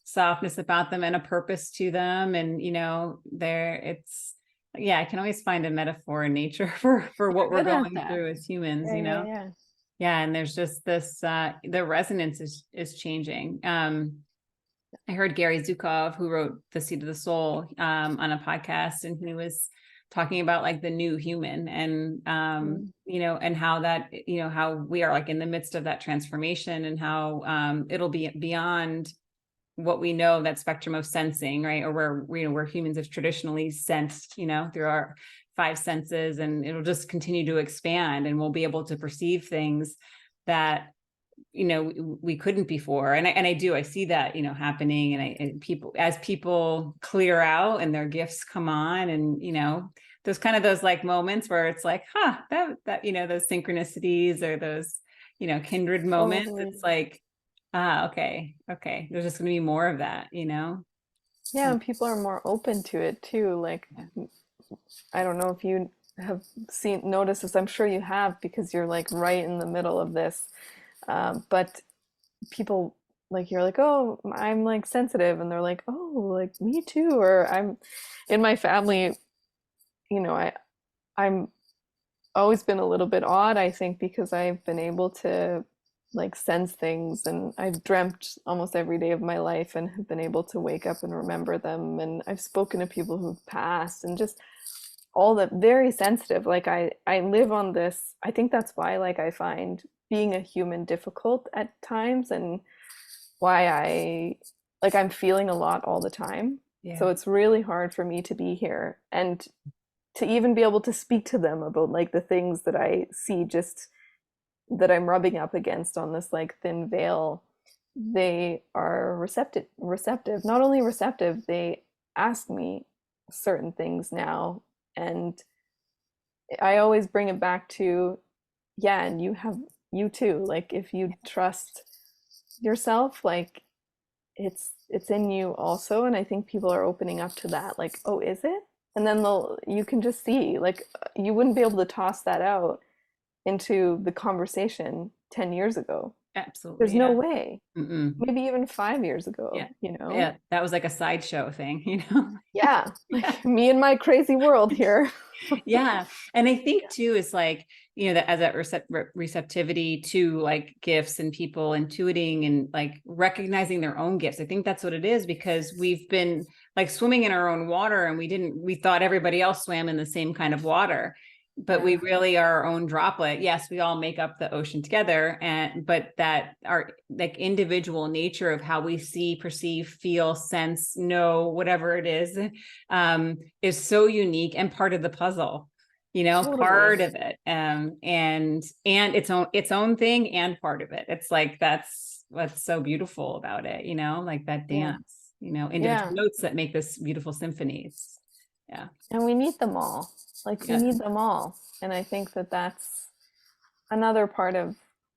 A: softness about them and a purpose to them. And it's yeah, I can always find a metaphor in nature for what we're
B: You're good at
A: going
B: that.
A: through as humans,
B: Yeah, yeah, yeah.
A: Yeah, and there's just this the resonance is changing. I heard Gary Zukov, who wrote The Seed of the Soul, on a podcast, and he was talking about like the new human, and
B: Mm.
A: and how that, how we are like in the midst of that transformation, and how it'll be beyond what we know, that spectrum of sensing, right? Or where humans have traditionally sensed, through our five senses, and it'll just continue to expand, and we'll be able to perceive things that we couldn't before. And I see that happening, and people clear out and their gifts come on, and those those like moments where it's like, that those synchronicities, or those kindred moments.
B: Totally.
A: It's like, okay, there's just going to be more of that.
B: Yeah, and people are more open to it too. Like,
A: Yeah.
B: I don't know if you have noticed this. I'm sure you have, because you're like right in the middle of this. But people, like, you're like, oh, I'm like sensitive, and they're like, oh, like me too. Or I'm in my family, I'm always been a little bit odd, I think, because I've been able to like sense things, and I've dreamt almost every day of my life and have been able to wake up and remember them. And I've spoken to people who've passed, and just all that, very sensitive. Like, I live on this. I think that's why, like, I find being a human difficult at times, and why I'm feeling a lot all the time.
A: Yeah.
B: So it's really hard for me to be here and to even be able to speak to them about like the things that I see, just that I'm rubbing up against on this like thin veil. They are receptive, not only receptive, they ask me certain things now. And I always bring it back to, yeah, and you too. Like, if you trust yourself, like, it's in you also. And I think people are opening up to that, like, oh, is it? And then you can just see, like, you wouldn't be able to toss that out into the conversation 10 years ago. There's
A: Absolutely.
B: no
A: Yeah.
B: way.
A: Mm-mm.
B: Maybe even 5 years
A: Yeah.
B: ago, you know?
A: Yeah. That was like a sideshow thing, you know?
B: Yeah,
A: Yeah.
B: like me and my crazy world here.
A: Yeah. And I think too is like, that as that receptivity to like gifts and people intuiting and like recognizing their own gifts. I think that's what it is, because we've been like swimming in our own water, and we thought everybody else swam in the same kind of water, but we
B: Yeah,
A: really are our own droplet. Yes, we all make up the ocean together, but that our like individual nature of how we see, perceive, feel, sense, know, whatever it is so unique and part of the puzzle,
B: totally.
A: part of it, and its own thing and part of it. It's like that's what's so beautiful about it, like that
B: Yeah,
A: dance, individual
B: yeah.
A: notes that make this beautiful symphonies. Yeah.
B: And we need them all. Like, we
A: Yeah.
B: need them all. And I think that that's another part of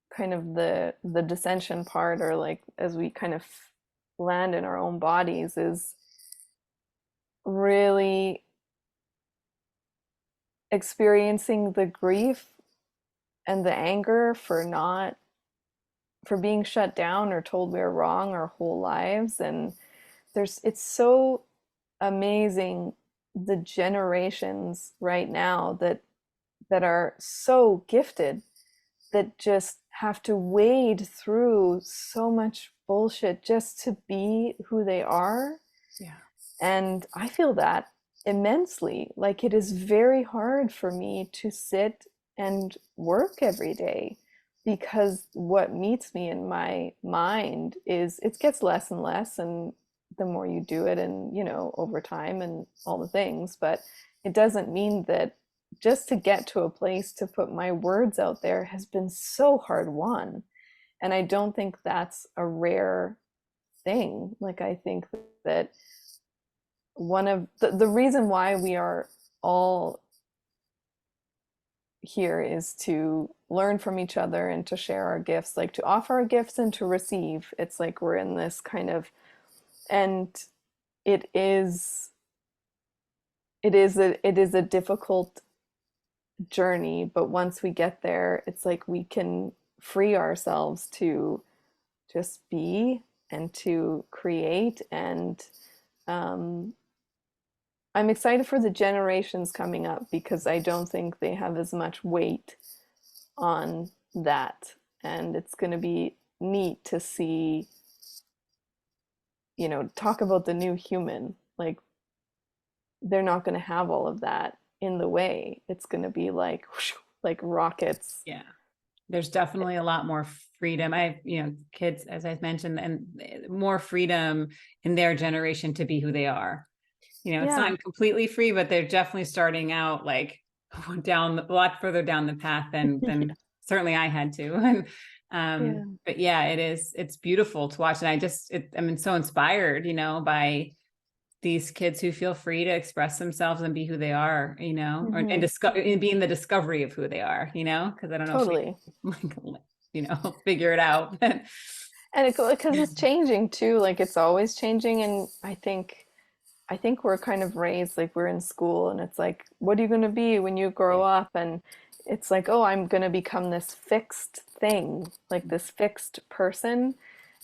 B: kind of the dissension part, or like as we kind of land in our own bodies, is really experiencing the grief and the anger for being shut down or told we were wrong our whole lives. And it's so amazing, the generations right now that are so gifted, that just have to wade through so much bullshit just to be who they are.
A: Yeah.
B: And I feel that immensely. Like, it is very hard for me to sit and work every day, because what meets me in my mind is, it gets less and less, and the more you do it, and over time and all the things. But it doesn't mean that just to get to a place to put my words out there has been so hard won. And I don't think that's a rare thing. Like, I think that one of the reason why we are all here is to learn from each other and to share our gifts, like to offer our gifts and to receive. It's like we're in this kind of, and it is it is a difficult journey, but once we get there, it's like we can free ourselves to just be and to create. And um, I'm excited for the generations coming up, because I don't think they have as much weight on that. And it's going to be neat to see, talk about the new human. Like, they're not going to have all of that in the way. It's going to be like, whoosh, like rockets.
A: Yeah. There's definitely a lot more freedom. I have, kids, as I've mentioned, and more freedom in their generation to be who they are. It's
B: Yeah.
A: not completely free, but they're definitely starting out like down a lot further down the path than certainly I had to. And
B: Yeah.
A: but yeah, it's beautiful to watch. And I'm so inspired, by these kids who feel free to express themselves and be who they are, and
B: Hmm.
A: discover and be in the discovery of who they are, because I don't know if we
B: Totally.
A: figure it out.
B: And because it's changing too, like it's always changing. And I think we're kind of raised like we're in school, and it's like, what are you going to be when you grow
A: Yeah.
B: up? And it's like, oh, I'm going to become this fixed thing, like this fixed person.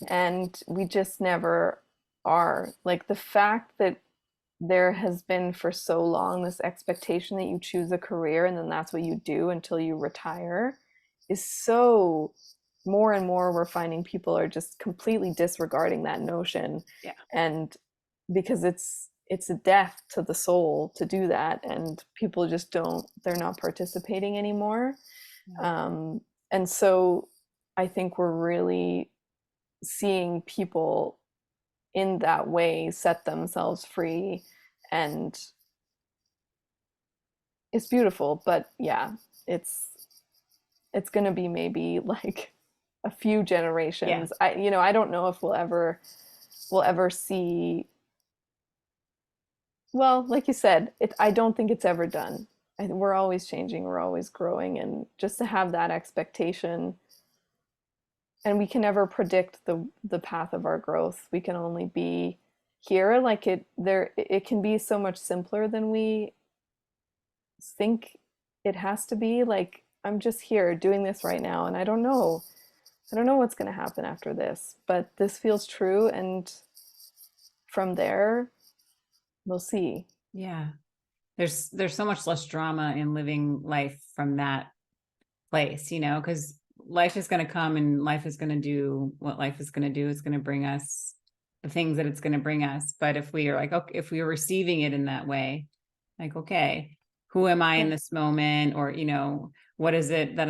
B: And we just never are. Like, the fact that there has been for so long this expectation that you choose a career and then that's what you do until you retire is so, more and more we're finding people are just completely disregarding that notion.
A: Yeah.
B: And because it's a death to the soul to do that, and people just don't, they're not participating anymore. um, and so I think we're really seeing people in that way set themselves free, and it's beautiful. But yeah, it's it's going to be maybe like a few
A: Yeah.
B: generations. I don't know if we'll ever see, well, like you said, I don't think it's ever done. We're always changing, we're always growing, and just to have that expectation. And we can never predict the path of our growth. We can only be here. Like, it can be so much simpler than we think it has to be. Like, I'm just here doing this right now, and I don't know I don't know what's going to happen after this, but this feels true. And from there, we'll see.
A: Yeah. There's so much less drama in living life from that place, because life is going to come and life is going to do what life is going to do. It's going to bring us the things that it's going to bring us. But if we are like, okay, if we are receiving it in that way, like, okay, who am I in
B: Yeah.
A: this moment? Or, what is it that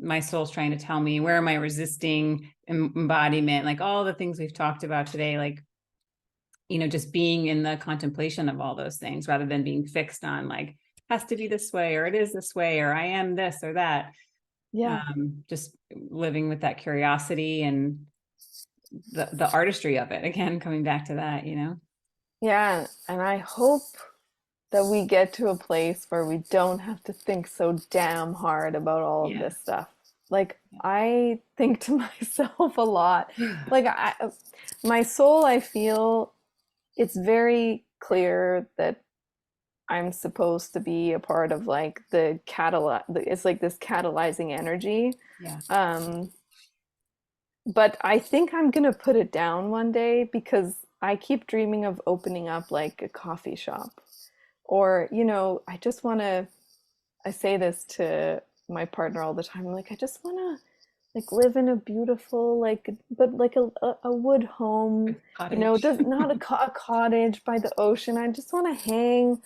A: my soul's trying to tell me? Where am I resisting embodiment? Like all the things we've talked about today, like, just being in the contemplation of all those things rather than being fixed on like, has to be this way, or it is this way, or I am this or that.
B: Yeah.
A: Just living with that curiosity and the artistry of it, again, coming back to that.
B: Yeah. And I hope that we get to a place where we don't have to think so damn hard about all of
A: Yeah.
B: this stuff. Like, I think to myself a lot. Like, my soul, I feel it's very clear that I'm supposed to be a part of like the it's like this catalyzing energy.
A: Yeah.
B: Um, but I think I'm gonna put it down one day because I keep dreaming of opening up like a coffee shop. Or, I just want to, I say this to my partner all the time. I'm like, I just want to like live in a beautiful, like, but like a wood home,
A: Cottage.
B: does not a cottage by the ocean. I just want to hang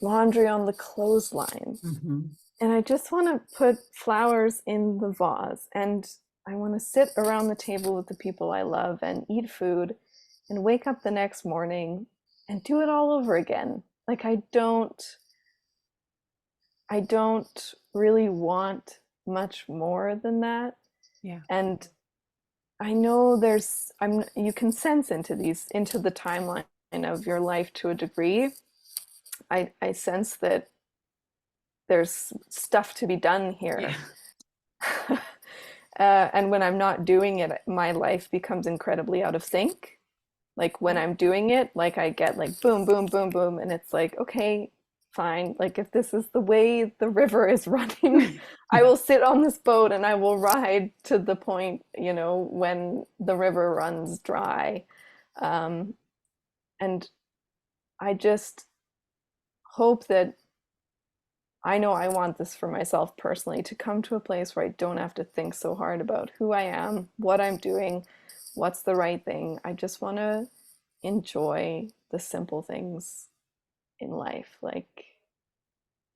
B: laundry on the clothesline.
A: Mm-hmm.
B: And I just want to put flowers in the vase. And I want to sit around the table with the people I love and eat food and wake up the next morning and do it all over again. Like, I don't really want much more than that.
A: Yeah.
B: And I know you can sense into the timeline of your life to a degree. I sense that there's stuff to be done
A: Yeah.
B: here. And when I'm not doing it, my life becomes incredibly out of sync. Like when I'm doing it, like I get like boom, boom, boom, boom, and it's like, okay, fine. Like if this is the way the river is running, I will sit on this boat and I will ride to the point, when the river runs dry. Um, and I just hope that I know I want this for myself personally to come to a place where I don't have to think so hard about who I am, what I'm doing, what's the right thing. I just want to enjoy the simple things in life. Like,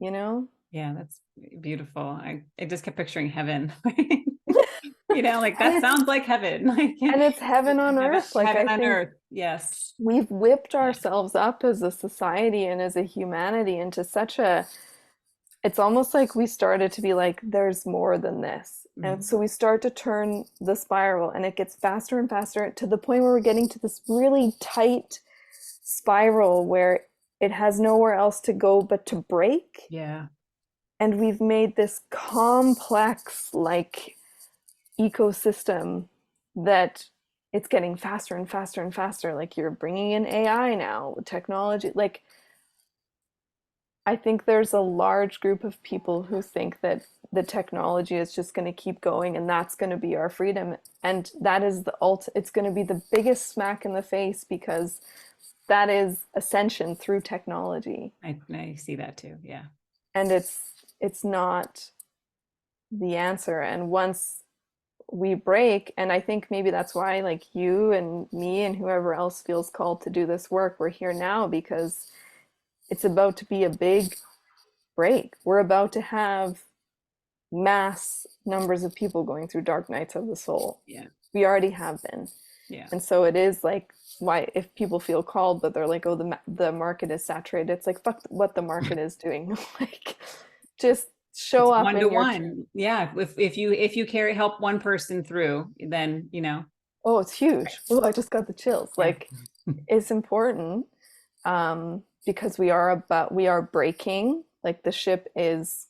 B: you know?
A: Yeah, that's beautiful. I just kept picturing heaven. Like
B: And
A: that
B: it's
A: sounds like heaven. Like
B: and it's heaven on
A: heaven,
B: earth. Like
A: heaven
B: I
A: on
B: think
A: earth. Yes.
B: we've whipped
A: Yeah.
B: ourselves up as a society and as a humanity into such a it's almost like we started to be like, there's more than this. And
A: Mhm.
B: so we start to turn the spiral and it gets faster and faster to the point where we're getting to this really tight spiral where it has nowhere else to go but to break.
A: Yeah.
B: And we've made this complex, like, ecosystem that it's getting faster and faster and faster. Like, you're bringing in AI now, technology. Like, I think there's a large group of people who think that the technology is just going to keep going and that's going to be our freedom. And that is it's going to be the biggest smack in the face because that is ascension through technology.
A: I see that too. Yeah.
B: And it's not the answer. And once we break, and I think maybe that's why like you and me and whoever else feels called to do this work, we're here now because it's about to be a big break. We're about to have mass numbers of people going through dark nights of the soul.
A: Yeah.
B: We already have been.
A: Yeah.
B: And so it is like, why, if people feel called but they're like, oh, the market is saturated, it's like, fuck what the market is doing. Like, just show
A: It's
B: up
A: one to
B: in your truth.
A: one. Yeah. If you help one person through, then
B: Oh, it's huge. Oh, I just got the chills.
A: yeah.
B: Like, it's important, because we are breaking. Like, the ship is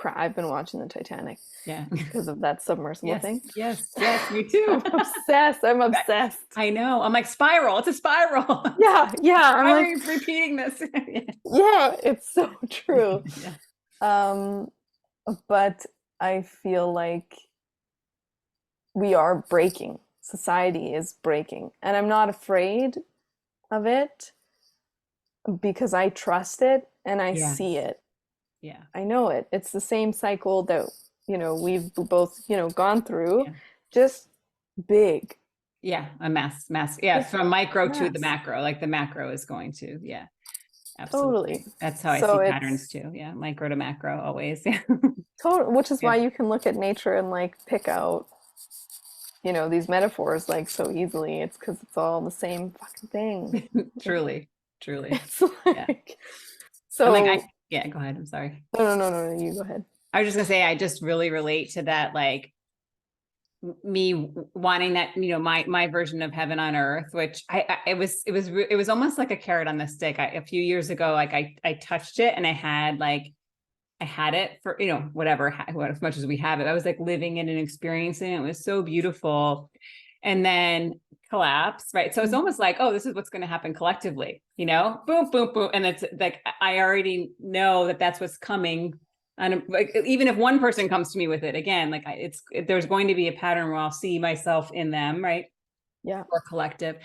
B: I've been watching the Titanic
A: Yeah.
B: because of that submersible
A: Yes.
B: thing.
A: Yes. Yes. Me too.
B: I'm obsessed. I'm obsessed.
A: I know. I'm like spiral. It's a spiral.
B: Yeah, yeah. I'm
A: Why are
B: like,
A: we repeating this?
B: yeah, it's so true.
A: Yeah.
B: Um, but I feel like we are breaking. Society is breaking. And I'm not afraid of it because I trust it and I see
A: Yes.
B: it.
A: Yeah.
B: I know it. It's the same cycle that, we've both, gone through,
A: Yeah.
B: just big.
A: Yeah. A mass. Yeah.
B: Just
A: From micro to the
B: mass.
A: macro, like the macro is going to, yeah,
B: Totally.
A: absolutely. That's how I
B: So
A: see patterns
B: it's
A: too. Yeah. Micro to macro always. Yeah.
B: total, which is
A: Yeah.
B: why you can look at nature and like pick out, these metaphors like so easily. It's because it's all the same fucking thing.
A: Truly. Truly.
B: It's
A: Yeah.
B: like,
A: And like,
B: so,
A: yeah, go ahead. I'm sorry.
B: no, no, no, no, no, you go ahead.
A: I was just gonna say, I just really relate to that, like me wanting that, my version of heaven on earth, which it was almost like a carrot on the stick. A few years ago, like I touched it and I had it for, whatever, as much as we have it. I was like living it and experiencing it. It was so beautiful. And then collapse, right? So it's almost like, oh, this is what's going to happen collectively, boom, boom, boom. And it's like, I already know that that's what's coming. And like, even if one person comes to me with it again, like there's going to be a pattern where I'll see myself in them, right?
B: Yeah.
A: Or collective.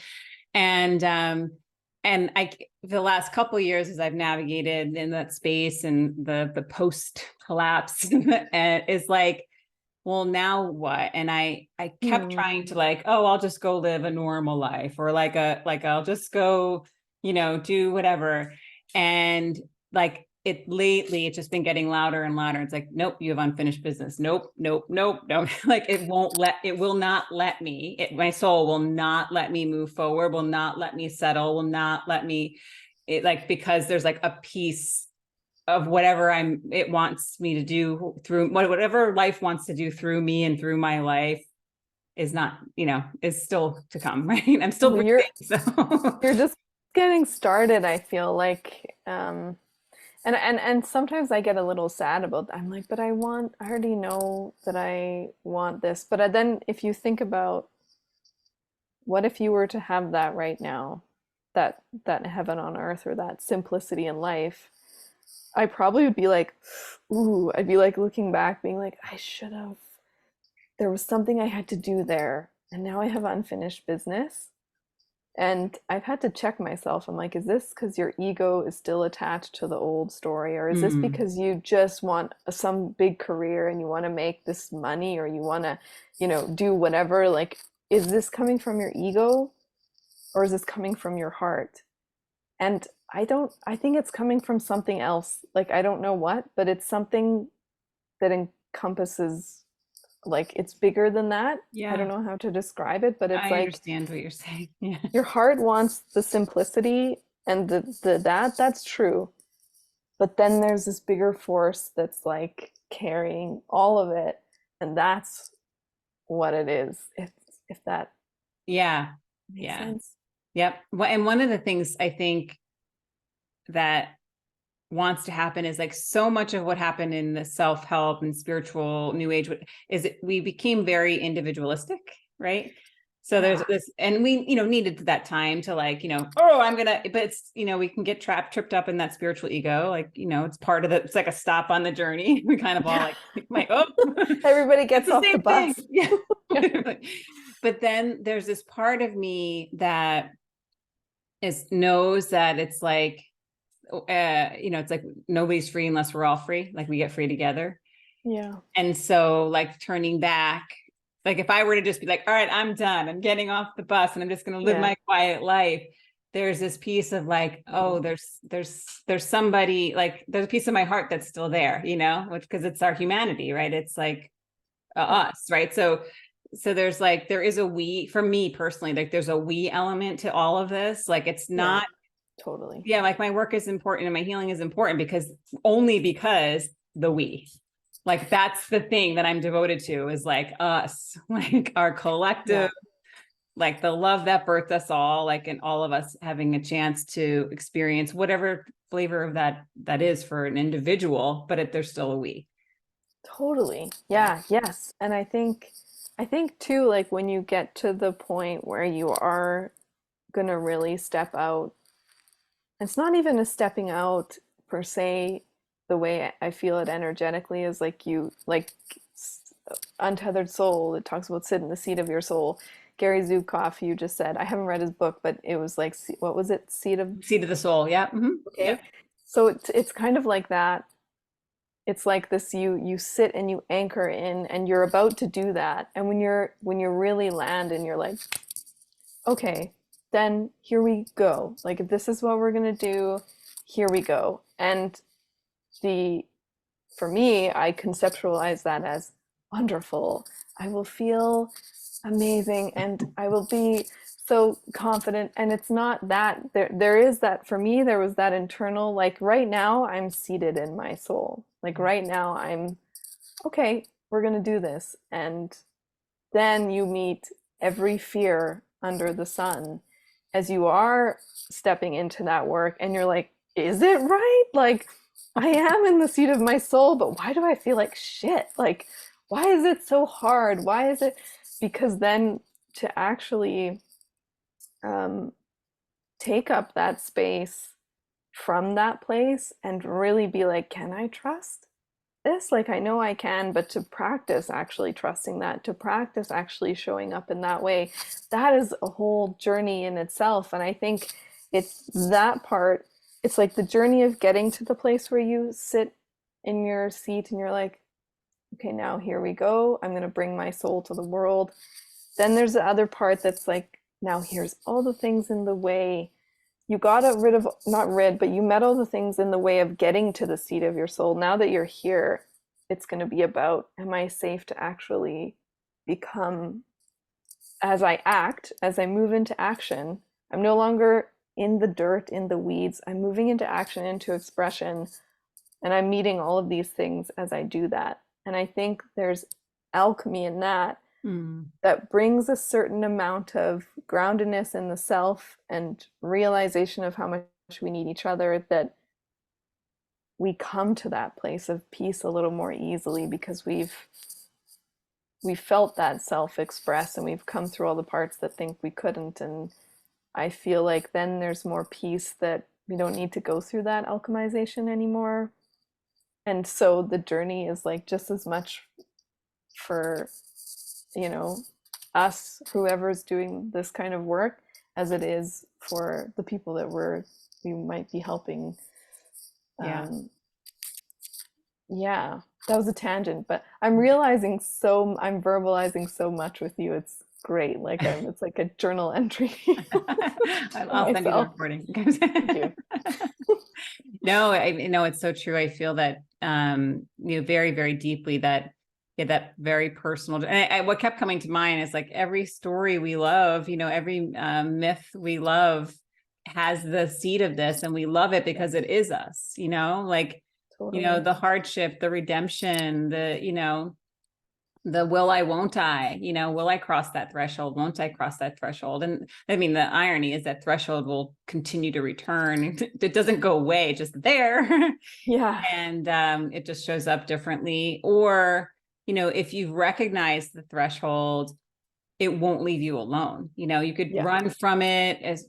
A: And the last couple of years as I've navigated in that space and the post collapse and is like, well, now what? And I kept trying to like, oh, I'll just go live a normal life, or like I'll just go, do whatever. And like it's just been getting louder and louder. It's like, nope, you have unfinished business. Nope, nope, nope, nope. Like it will not let me, my soul will not let me move forward, will not let me settle, will not let me, because there's like a piece of whatever it wants me to do through whatever life wants to do through me and through my life is not, is still to come, right? I'm still
B: Well,
A: breathing. So
B: you're just getting started, I feel like. And sometimes I get a little sad about that. I'm like, but I already know that I want this. But then if you think about what if you were to have that right now, that heaven on earth or that simplicity in life, I probably would be like, ooh, I'd be like looking back, being like, I should have, there was something I had to do there, and now I have unfinished business. And I've had to check myself. I'm like, is this because your ego is still attached to the old story? Or is this because you just want some big career and you want to make this money or you want to, do whatever? Like, is this coming from your ego or is this coming from your heart? And I think it's coming from something else. Like, I don't know what, but it's something that encompasses, like, it's bigger than that. I don't
A: yeah,
B: know how to describe it, but it's
A: I
B: like,
A: understand what you're saying. Yeah.
B: your heart wants the simplicity and that's true. But then there's this bigger force that's like carrying all of it. And that's what it is. If that
A: Yeah.
B: makes
A: Yeah.
B: sense.
A: Yep. Well, and one of the things I think that wants to happen is like so much of what happened in the self-help and spiritual new age is we became very individualistic, right? So there's
B: Yeah.
A: this, and we, needed that time to like, oh, I'm gonna, but it's, we can get tripped up in that spiritual ego. Like, it's part of it's like a stop on the journey. We kind of all
B: Yeah.
A: like, oh,
B: Everybody
A: it's
B: gets
A: the
B: off the
A: same thing.
B: bus.
A: Yeah.
B: Yeah.
A: But then there's this part of me that knows that it's like, it's like nobody's free unless we're all free. Like we get free together.
B: Yeah.
A: And so like turning back, like if I were to just be like, all right, I'm done, I'm getting off the bus and I'm just going to live
B: Yeah.
A: my quiet life. There's this piece of like, oh, there's somebody, like there's a piece of my heart that's still there, which, because it's our humanity, right? It's like us, right? So there's like, there is a we, for me personally, like there's a we element to all of this. Like it's
B: Yeah.
A: not,
B: Totally.
A: yeah, like my work is important and my healing is important because the we, like that's the thing that I'm devoted to, is like us, like our
B: Yeah.
A: collective, like the love that birthed us all, like, and all of us having a chance to experience whatever flavor of that is for an individual, but there's still a we.
B: Totally.
A: Yeah.
B: Yeah. Yes. And I think too, like when you get to the point where you are gonna really step out, it's not even a stepping out per se. The way I feel it energetically is like you, like Untethered Soul, it talks about sit in the seat of your soul. Gary Zukav, you just said, I haven't read his book, but it was like, what was it? Seat of,
A: Seat of the soul. Yeah.
B: okay.
A: Yep.
B: So it's kind of like that. It's like this, you sit and you anchor in, and you're about to do that. And when you really land and you're like, okay, then here we go. Like if this is what we're gonna do, here we go. And the for me, I conceptualize that as wonderful. I will feel amazing and I will be so confident. And it's not that there is that for me, there was that internal, like right now I'm seated in my soul. Like right now I'm okay, we're gonna do this. And then you meet every fear under the sun as you are stepping into that work and you're like, is it right? Like I am in the seat of my soul, but why do I feel like shit? Like why is it so hard? Why is it? Because then to actually um, take up that space from that place and really be like, can I trust this? Like I know I can, but to practice actually trusting that, to practice actually showing up in that way, that is a whole journey in itself. And I think it's that part, it's like the journey of getting to the place where you sit in your seat and you're like, okay, now here we go. I'm going to bring my soul to the world. Then there's the other part that's like, now here's all the things in the way. You got rid of, not rid, but you met all the things in the way of getting to the seat of your soul. Now that you're here, it's going to be about, am I safe to actually become, as I act, as I move into action, I'm no longer in the dirt, in the weeds. I'm moving into action, into expression, and I'm meeting all of these things as I do that. And I think there's alchemy in that
A: Mm.
B: that brings a certain amount of groundedness in the self and realization of how much we need each other, that we come to that place of peace a little more easily because we've felt that self express and we've come through all the parts that think we couldn't. And I feel like then there's more peace, that we don't need to go through that alchemization anymore. And so the journey is like just as much for, you know, us, whoever's doing this kind of work, as it is for the people that we might be helping.
A: Yeah.
B: Yeah, that was a tangent, but I'm verbalizing so much with you. It's great. Like it's like a journal entry for
A: I'll send you the
B: myself.
A: recording.
B: Thank you.
A: No, I know it's so true. I feel that very, very deeply that yeah, that very personal. And what kept coming to mind is like every story we love, every myth we love has the seed of this, and we love it because it is us. Like
B: Totally.
A: the hardship, the redemption, the will I, won't I, will I cross that threshold? Won't I cross that threshold? And I mean, the irony is that threshold will continue to return. It doesn't go away, it's just there.
B: Yeah.
A: And it just shows up differently. Or, if you've recognized the threshold, it won't leave you alone. You could
B: Yeah.
A: run from it as,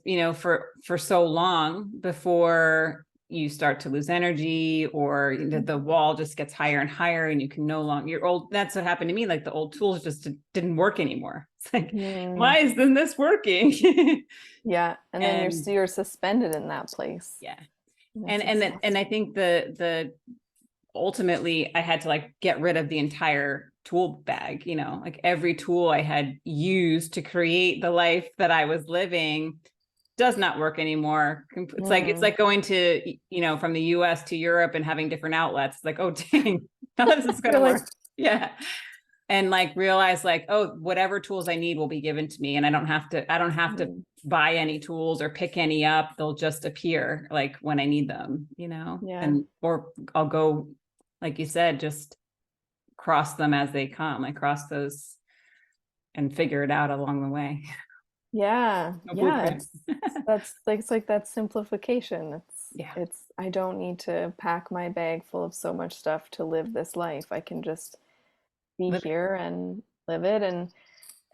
A: for so long before you start to lose energy, or the wall just gets higher and higher and you can no longer, that's what happened to me. Like the old tools just didn't work anymore. It's like,
B: Mm.
A: why isn't this working?
B: Yeah. And then
A: And
B: you're suspended in that place.
A: yeah.
B: And
A: And
B: it's
A: and I
B: exhausting.
A: think the ultimately I had to like get rid of the entire tool bag, like every tool I had used to create the life that I was living does not work anymore. It's
B: Mm.
A: like going to, from the US to Europe and having different outlets. It's like, oh dang, how is this
B: You're
A: gonna
B: like,
A: work? Yeah. And like realize like, oh, whatever tools I need will be given to me. And I don't have to
B: mm.
A: buy any tools or pick any up. They'll just appear like when I need them,
B: Yeah.
A: and or I'll go, like you said, just cross them as they come. I cross those and figure it out along the way.
B: Yeah,
A: No
B: yeah,
A: blueprint.
B: it's like that simplification.
A: Yeah.
B: It's I don't need to pack my bag full of so much stuff to live this life. I can just be
A: Live it.
B: here and live it. And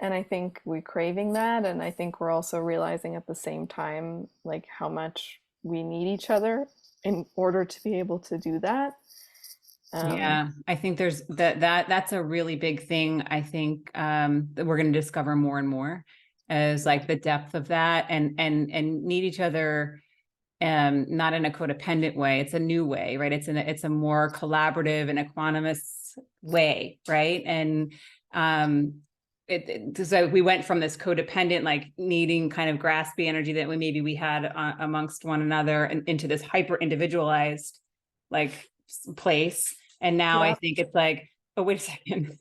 B: I think we're craving that, and I think we're also realizing at the same time like how much we need each other in order to be able to do that. Um,
A: Yeah, I think there's that's a really big thing. I think that we're going to discover more and more as
B: yeah,
A: like the depth of that, and need each other, not in a codependent way. It's a new way, right? It's a more collaborative and equanimous way, right? And so we went from this codependent, like needing kind of graspy energy that we had amongst one another, and into this hyper individualized like place. And now I
B: yeah,
A: think it's like, oh, wait a second,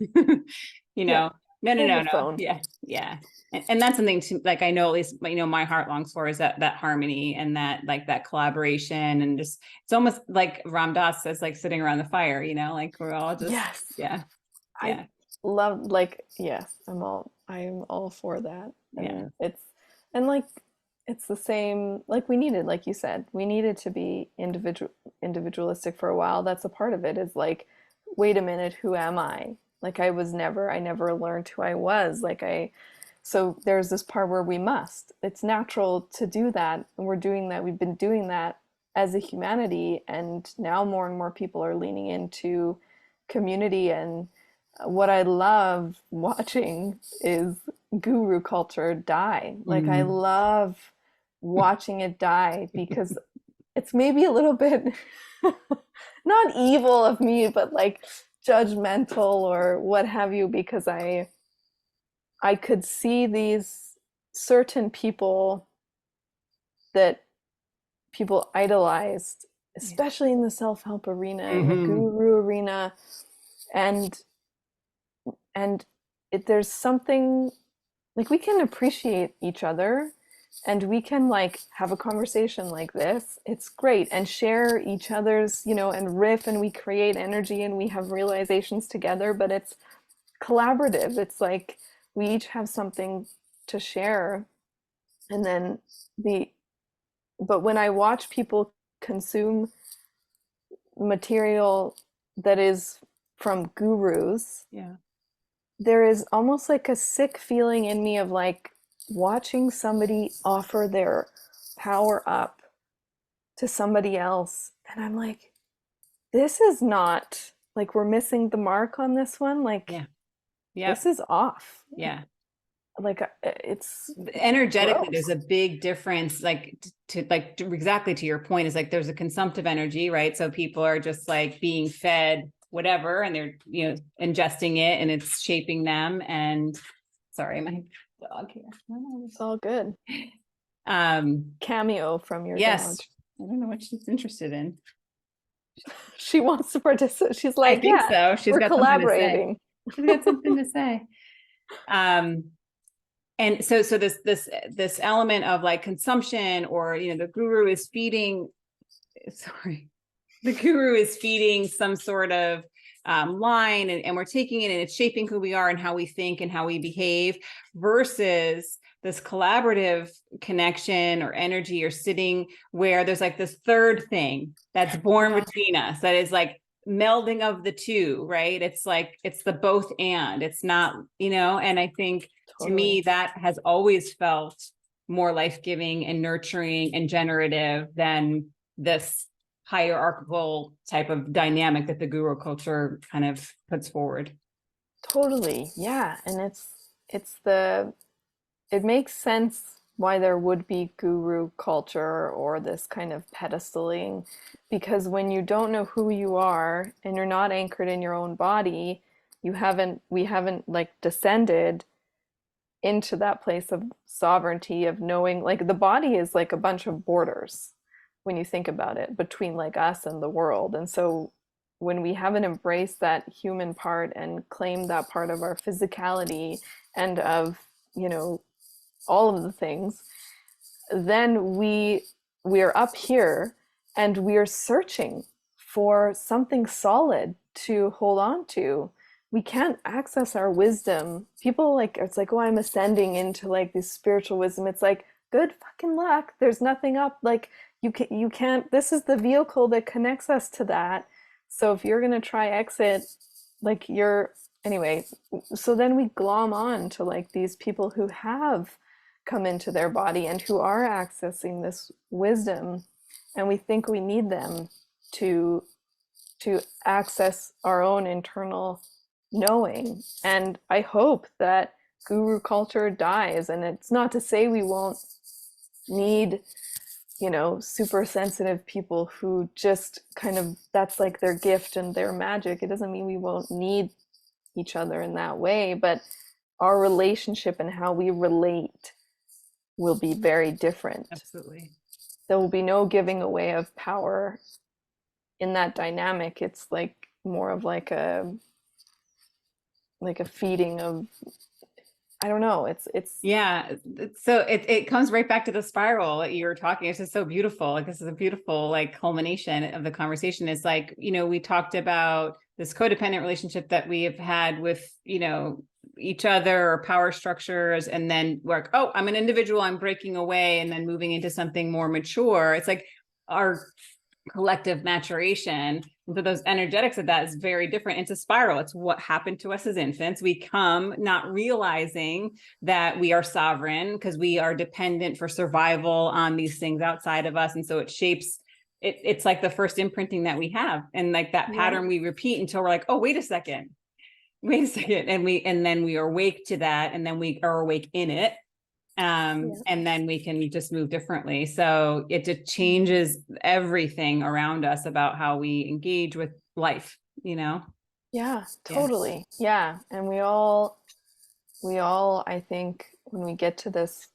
B: yeah.
A: no, no,
B: Hold
A: no,
B: the
A: no,
B: phone.
A: yeah, yeah. And that's something to, like, I know at least, my heart longs for, is that harmony, and that, like, that collaboration, and just, it's almost like Ram Dass says, like sitting around the fire, like we're all just,
B: Yes,
A: yeah,
B: I
A: yeah,
B: love, like, yes, I'm all for that.
A: yeah,
B: And like it's the same, like we needed, like you said, we needed to be individualistic for a while. That's a part of it, is like, wait a minute, who am I? Like I never learned who I was. So there's this part where it's natural to do that, and we're doing that. We've been doing that as a humanity, and now more and more people are leaning into community. And what I love watching is guru culture die. Like I
A: mm.
B: love watching it die, because it's maybe a little bit not evil of me, but like judgmental or what have you, because I could see these certain people that people idolized,
A: Yeah.
B: especially in the self-help arena, in the
A: Mm-hmm.
B: guru arena, and and there's something, like, we can appreciate each other, and we can like have a conversation like this. It's great, and share each other's, and riff, and we create energy, and we have realizations together, but it's collaborative. It's like we each have something to share. And then the but when I watch people consume material that is from gurus,
A: Yeah.
B: there is almost like a sick feeling in me of like watching somebody offer their power up to somebody else. And I'm like, this is not, like, we're missing the mark on this one. Like,
A: Yeah. Yep.
B: this is off.
A: Yeah.
B: Like, it's
A: Energetically, there's
B: gross.
A: a big difference, like, exactly to your point, is like there's a consumptive energy, right? So people are just like being fed whatever, and they're, ingesting it, and it's shaping them. And sorry, my dog here.
B: It's all good.
A: Um,
B: Cameo from your dog.
A: yes, I don't know what she's interested in.
B: She wants to participate. She's
A: I
B: like,
A: think
B: yeah,
A: so. She's
B: we're
A: got something to say.
B: collaborating.
A: She's got something to say. Um, and so this element of like consumption, or the guru is feeding, sorry, the guru is feeding some sort of line, and we're taking it, and it's shaping who we are and how we think and how we behave, versus this collaborative connection or energy, or sitting, where there's like this third thing that's born
B: Yeah,
A: between us, that is like melding of the two, right? It's like, it's the both, and it's not, and I think, to me,
B: totally.
A: that has always felt more life-giving and nurturing and generative than this hierarchical type of dynamic that the guru culture kind of puts forward.
B: Totally. Yeah. And it makes sense why there would be guru culture or this kind of pedestaling, because when you don't know who you are and you're not anchored in your own body, we haven't like descended into that place of sovereignty, of knowing, like, the body is like a bunch of borders when you think about it, between like us and the world. And so when we haven't embraced that human part and claimed that part of our physicality and of, you know all of the things, then we are up here, and we are searching for something solid to hold on to. We can't access our wisdom. People, like, it's like, oh, I'm ascending into like this spiritual wisdom. It's like, good fucking luck. There's nothing up. Like, you can't. This is the vehicle that connects us to that. So if you're gonna try exit, like, you're anyway. So then we glom on to like these people who have come into their body and who are accessing this wisdom, and we think we need them to to access our own internal knowing. And I hope that guru culture dies. And it's not to say we won't need, super sensitive people who just kind of, that's like their gift and their magic. It doesn't mean we won't need each other in that way, but our relationship and how we relate will be very different.
A: Absolutely.
B: There will be no giving away of power in that dynamic. It's like more of like a feeding of, I don't know. It's
A: Yeah. So it comes right back to the spiral that you were talking. It's just so beautiful. Like this is a beautiful like culmination of the conversation. It's like, we talked about this codependent relationship that we have had with, each other or power structures, and then work, oh, I'm an individual, I'm breaking away, and then moving into something more mature. It's like our collective maturation. And so those energetics of that is very different. It's a spiral. It's what happened to us as infants. We come not realizing that we are sovereign because we are dependent for survival on these things outside of us. And so it shapes it's like the first imprinting that we have. And like that pattern we repeat until we're like, oh, wait a second. And then we are awake to that. And then we are awake in it. And then we can just move differently. So it just changes everything around us about how we engage with life,
B: Yeah, totally. Yeah. And we all, I think when we get to this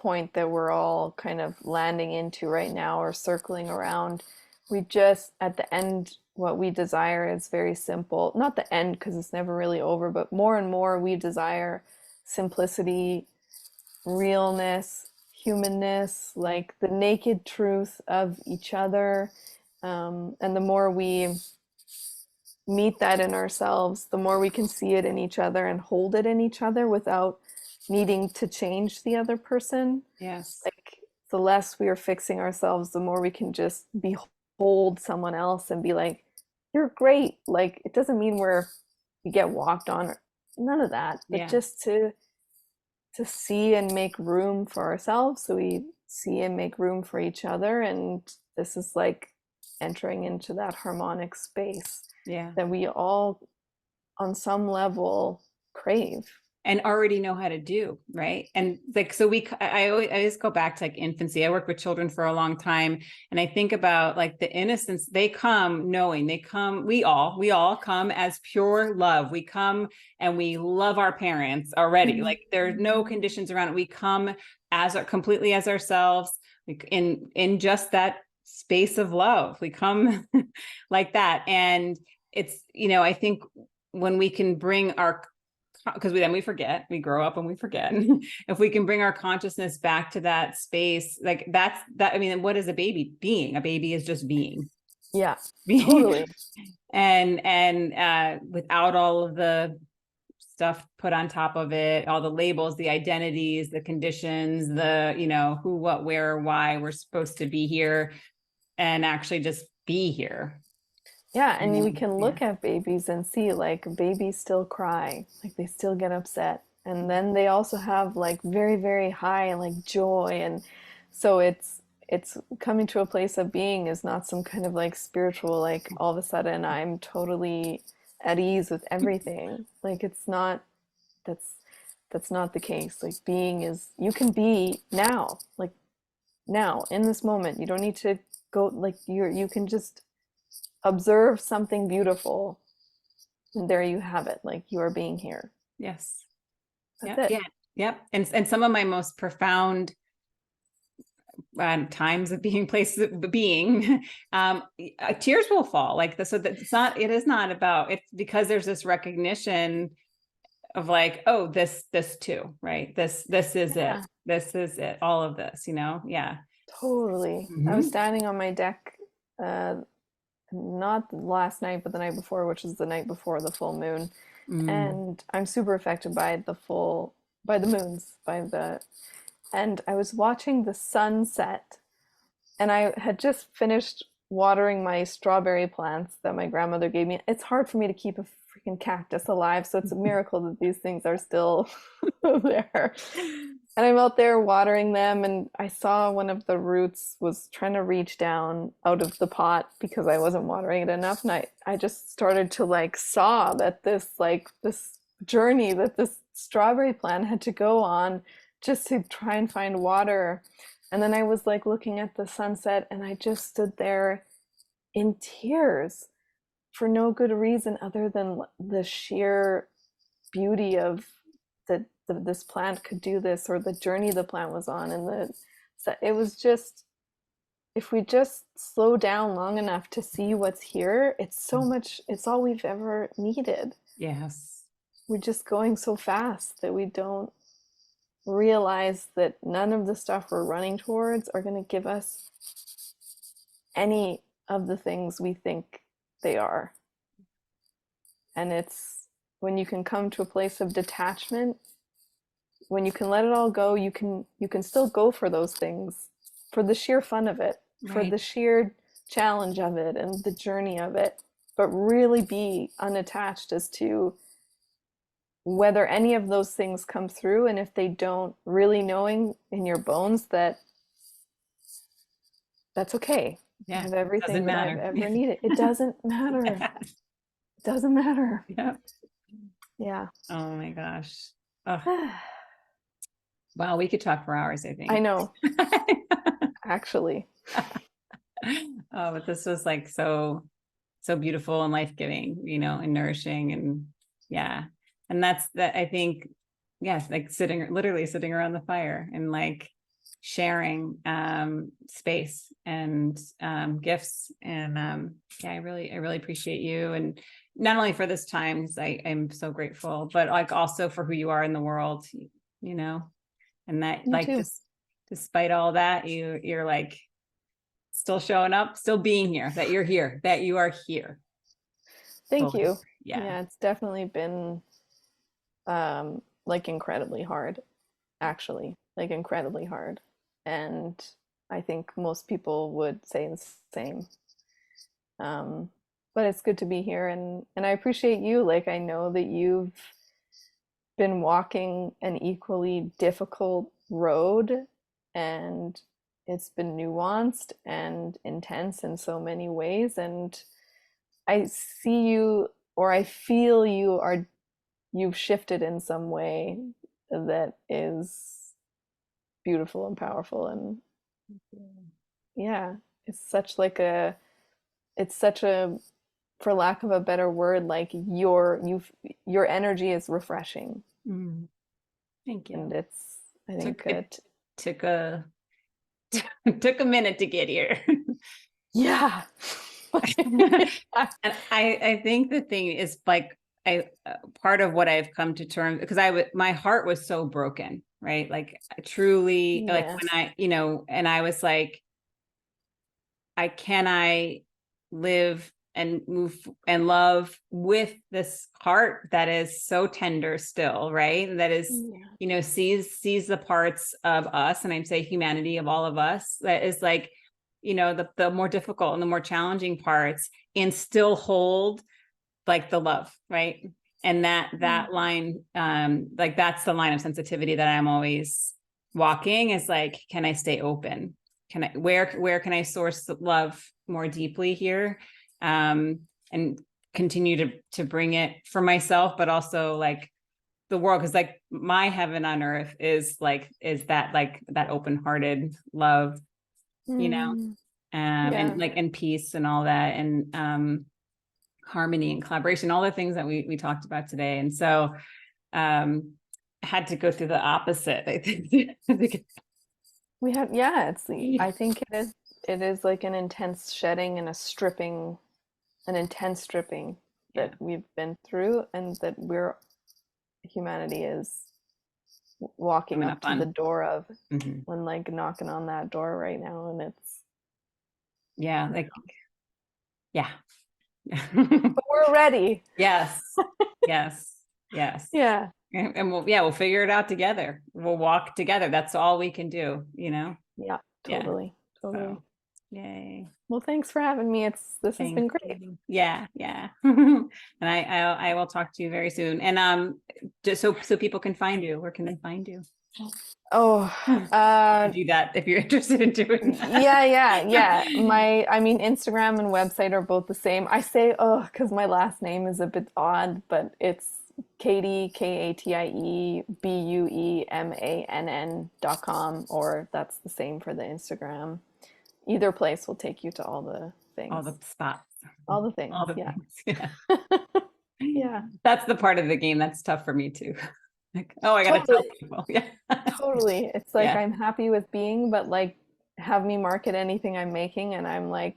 B: point that we're all kind of landing into right now or circling around, we just, at the end, what we desire is very simple. Not the end, because it's never really over, but more and more we desire simplicity, realness, humanness, like the naked truth of each other. And the more we meet that in ourselves, the more we can see it in each other and hold it in each other without needing to change the other person.
A: Yes.
B: Like the less we are fixing ourselves, the more we can just behold someone else and be like, you're great. Like it doesn't mean we get walked on or none of that, but just to see and make room for ourselves, so we see and make room for each other. And this is like entering into that harmonic space that we all on some level crave
A: and already know how to do, right? And like, so I always go back to like infancy. I worked with children for a long time, and I think about like the innocence. They come knowing, we all come as pure love. We come and we love our parents already. Like there's no conditions around it. We come completely as ourselves, like in just that space of love. We come like that. And it's, I think when we can bring because we forget, we grow up and we forget. If we can bring our consciousness back to that space, like that, I mean, what is a baby being? A baby is just being.
B: Yeah, totally.
A: And without all of the stuff put on top of it, all the labels, the identities, the conditions, the, who, what, where, why we're supposed to be here, and actually just be here.
B: Yeah, and we can look at babies and see like babies still cry, like they still get upset. And then they also have like very, very high like joy. And so it's coming to a place of being is not some kind of like spiritual, like all of a sudden I'm totally at ease with everything. Like it's not, that's not the case. Like being is, you can be now, like now in this moment. You don't need to go like you can just observe something beautiful, and there you have it. Like you are being here.
A: Yes.
B: That's it.
A: Yeah. Yep. And some of my most profound times of being, places of being, tears will fall. Like this. So that it is not about, it's because there's this recognition of like, oh, this too, right? This is it. This is it. All of this, Yeah.
B: Totally. I was standing on my deck, not last night, but the night before, which is the night before the full moon. And I'm super affected by by the moons, and I was watching the sunset, and I had just finished watering my strawberry plants that my grandmother gave me. It's hard for me to keep a freaking cactus alive, so it's a miracle that these things are still there. And I'm out there watering them, and I saw one of the roots was trying to reach down out of the pot because I wasn't watering it enough. And I just started to like sob at this, like this journey that this strawberry plant had to go on just to try and find water. And then I was like looking at the sunset, and I just stood there in tears for no good reason other than the sheer beauty of that this plant could do this, or the journey the plant was on. And so it was just, if we just slow down long enough to see what's here, it's so much, it's all we've ever needed.
A: Yes.
B: We're just going so fast that we don't realize that none of the stuff we're running towards are going to give us any of the things we think they are. And it's when you can come to a place of detachment, when you can let it all go, you can still go for those things for the sheer fun of it, for
A: Right.
B: the sheer challenge of it and the journey of it, but really be unattached as to whether any of those things come through. And if they don't, really knowing in your bones that that's okay. I
A: Yeah.
B: have everything
A: Doesn't
B: that I've
A: matter.
B: ever needed. It doesn't matter.
A: Yeah.
B: It doesn't matter.
A: Yeah.
B: Yeah.
A: Oh my gosh. Oh, wow. We could talk for hours, I
B: I
A: think.
B: know, actually.
A: Oh, but this was like so beautiful and life-giving, and nourishing, and yeah. And that's that, I think, yes, like literally sitting around the fire and like sharing space and gifts. And yeah, I really appreciate you, and not only for this time, because I'm so grateful, but like also for who you are in the world, you know, and that
B: You
A: like
B: too.
A: just despite all that, you're like still showing up, still being here, that you're here, that you are here.
B: Thank
A: Fully.
B: you.
A: Yeah.
B: Yeah, it's definitely been like incredibly hard, actually, like incredibly hard. And I think most people would say the same. Um, but it's good to be here, and I appreciate you. Like, I know that you've been walking an equally difficult road, and it's been nuanced and intense in so many ways. And I see you, or I feel you've shifted in some way that is beautiful and powerful. And yeah, it's such like a it's such a, for lack of a better word, like your energy is refreshing.
A: Mm, thank
B: And
A: you.
B: it's, I
A: Took
B: think
A: it
B: it,
A: took a took a minute to get here.
B: yeah.
A: And I think the thing is like part of what I've come to terms, because my heart was so broken, right? Like I truly, like when
B: Yes.
A: and I was like, can I live and move and love with this heart that is so tender still, right? That is,
B: Yeah.
A: sees the parts of us, and I'd say humanity of all of us, that is like, the more difficult and the more challenging parts, and still hold like the love, right? And that line, like that's the line of sensitivity that I'm always walking, is like, can I stay open? Where can I source the love more deeply here? And continue to bring it for myself, but also like the world, because like my heaven on earth is that open-hearted love,
B: Mm, yeah.
A: and like, and peace and all that, and harmony and collaboration, all the things that we talked about today. And so I had to go through the opposite, I think.
B: We have, yeah, I think it is like an intense shedding and a stripping, an intense stripping
A: Yeah,
B: that we've been through, and that humanity is walking
A: coming
B: up
A: up
B: to the
A: on.
B: door of,
A: Mhm.
B: when like knocking on that door right now. And it's,
A: Yeah, like, yeah.
B: but we're ready.
A: Yes, yes, yes.
B: Yeah.
A: And we'll figure it out together. We'll walk together. That's all we can do,
B: Yeah,
A: Yeah.
B: totally. Totally.
A: So, yay.
B: Well, thanks for having me. This has
A: Thank
B: been great.
A: you. Yeah, yeah. And I will talk to you very soon. And just so people can find you, where can they find you?
B: Oh,
A: Do that if you're interested in doing that.
B: yeah. I mean, Instagram and website are both the same. I say, oh, because my last name is a bit odd, but it's Katie, KatieBeumann.com, or that's the same for the Instagram. Either place will take you to all the
A: All
B: things.
A: the spots,
B: All the things,
A: all the
B: yeah.
A: things. Yeah.
B: Yeah,
A: That's the part of the game that's tough for me too. Like, oh, I got to tell
B: totally.
A: people. Yeah.
B: Totally. It's like
A: Yeah.
B: I'm happy with being, but like have me market anything I'm making and I'm like,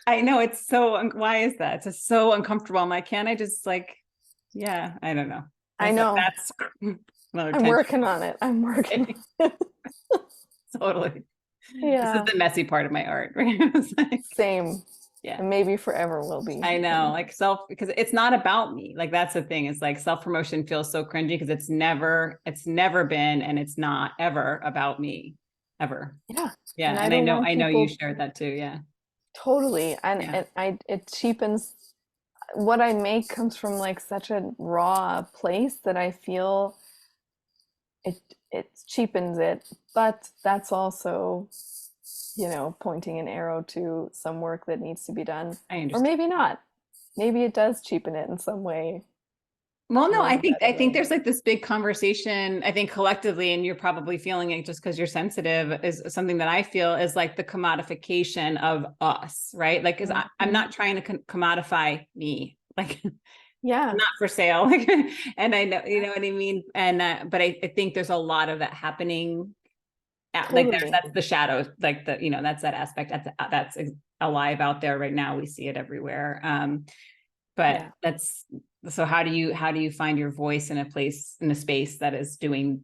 A: I know it's so, why is that? It's just so uncomfortable. I'm like, can't I just like, yeah, I don't know.
B: I know.
A: That's another
B: I'm
A: tension.
B: working on it. I'm working on it.
A: Totally. This is
B: Yeah.
A: the messy part of my art, right? It's like,
B: Same.
A: yeah.
B: And maybe forever will be.
A: I know, like because it's not about me. Like that's the thing. It's like self-promotion feels so cringy because it's never been, and it's not ever about me, ever.
B: Yeah.
A: Yeah.
B: And I
A: And
B: don't want
A: I know you
B: people
A: shared that too. Yeah.
B: totally. And
A: Yeah.
B: it cheapens what I make comes from like such a raw place that I feel it it cheapens it. But that's also, pointing an arrow to some work that needs to be done.
A: I
B: Or
A: understand.
B: maybe not. Maybe it does cheapen it in some way
A: Well, no,
B: towards a better
A: I think
B: way.
A: there's like this big conversation, I think collectively, and you're probably feeling it just because you're sensitive, is something that I feel is like the commodification of us, right? Like, because I'm
B: Mhm.
A: not trying to commodify me. Like,
B: Yeah,
A: not for sale. Like, and I know, you know what I mean? And, but I think there's a lot of that happening. Like
B: totally.
A: that's the shadow, like that's that aspect that's alive out there right now. We see it everywhere. But
B: Yeah.
A: so how do you find your voice in a place, in a space that is doing,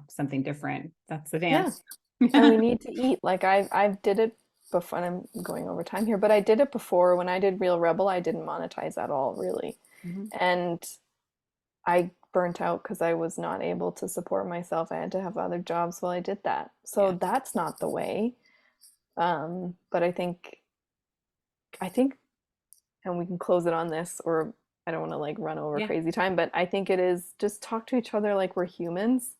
A: something different? That's the
B: Yeah.
A: dance.
B: And we
A: Yeah.
B: need to eat. Like I've did it before, and I'm going over time here, but I did it before when I did Real Rebel. I didn't monetize at all, really.
A: Mhm.
B: And I burnt out because I was not able to support myself. I had to have other jobs while I did that. So
A: Yeah.
B: that's not the way. But I think, and we can close it on this, or I don't want to like run over
A: Yeah.
B: crazy time, but I think it is just talk to each other like we're humans.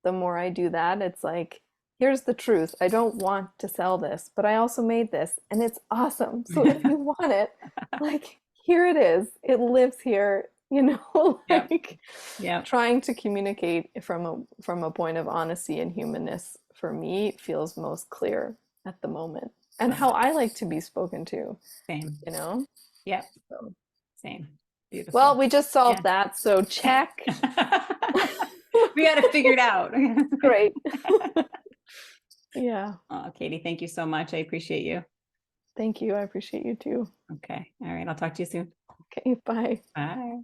B: The more I do that, it's like, here's the truth. I don't want to sell this, but I also made this and it's awesome. So if you want it, like, here it is. It lives here,
A: Yep.
B: like
A: Yep.
B: trying to communicate from a point of honesty and humanness for me feels most clear at the moment. And
A: Love
B: how
A: it.
B: I like to be spoken to,
A: Same.
B: you know?
A: Yep.
B: So,
A: Same.
B: well,
A: Beautiful.
B: we just
A: Yeah.
B: solved that. So check.
A: We got to figure it out.
B: Great. Yeah.
A: Oh, Katie, thank you so much. I appreciate you.
B: Thank you. I appreciate you too.
A: Okay. All right. I'll talk to you soon.
B: Okay, bye.
A: Bye.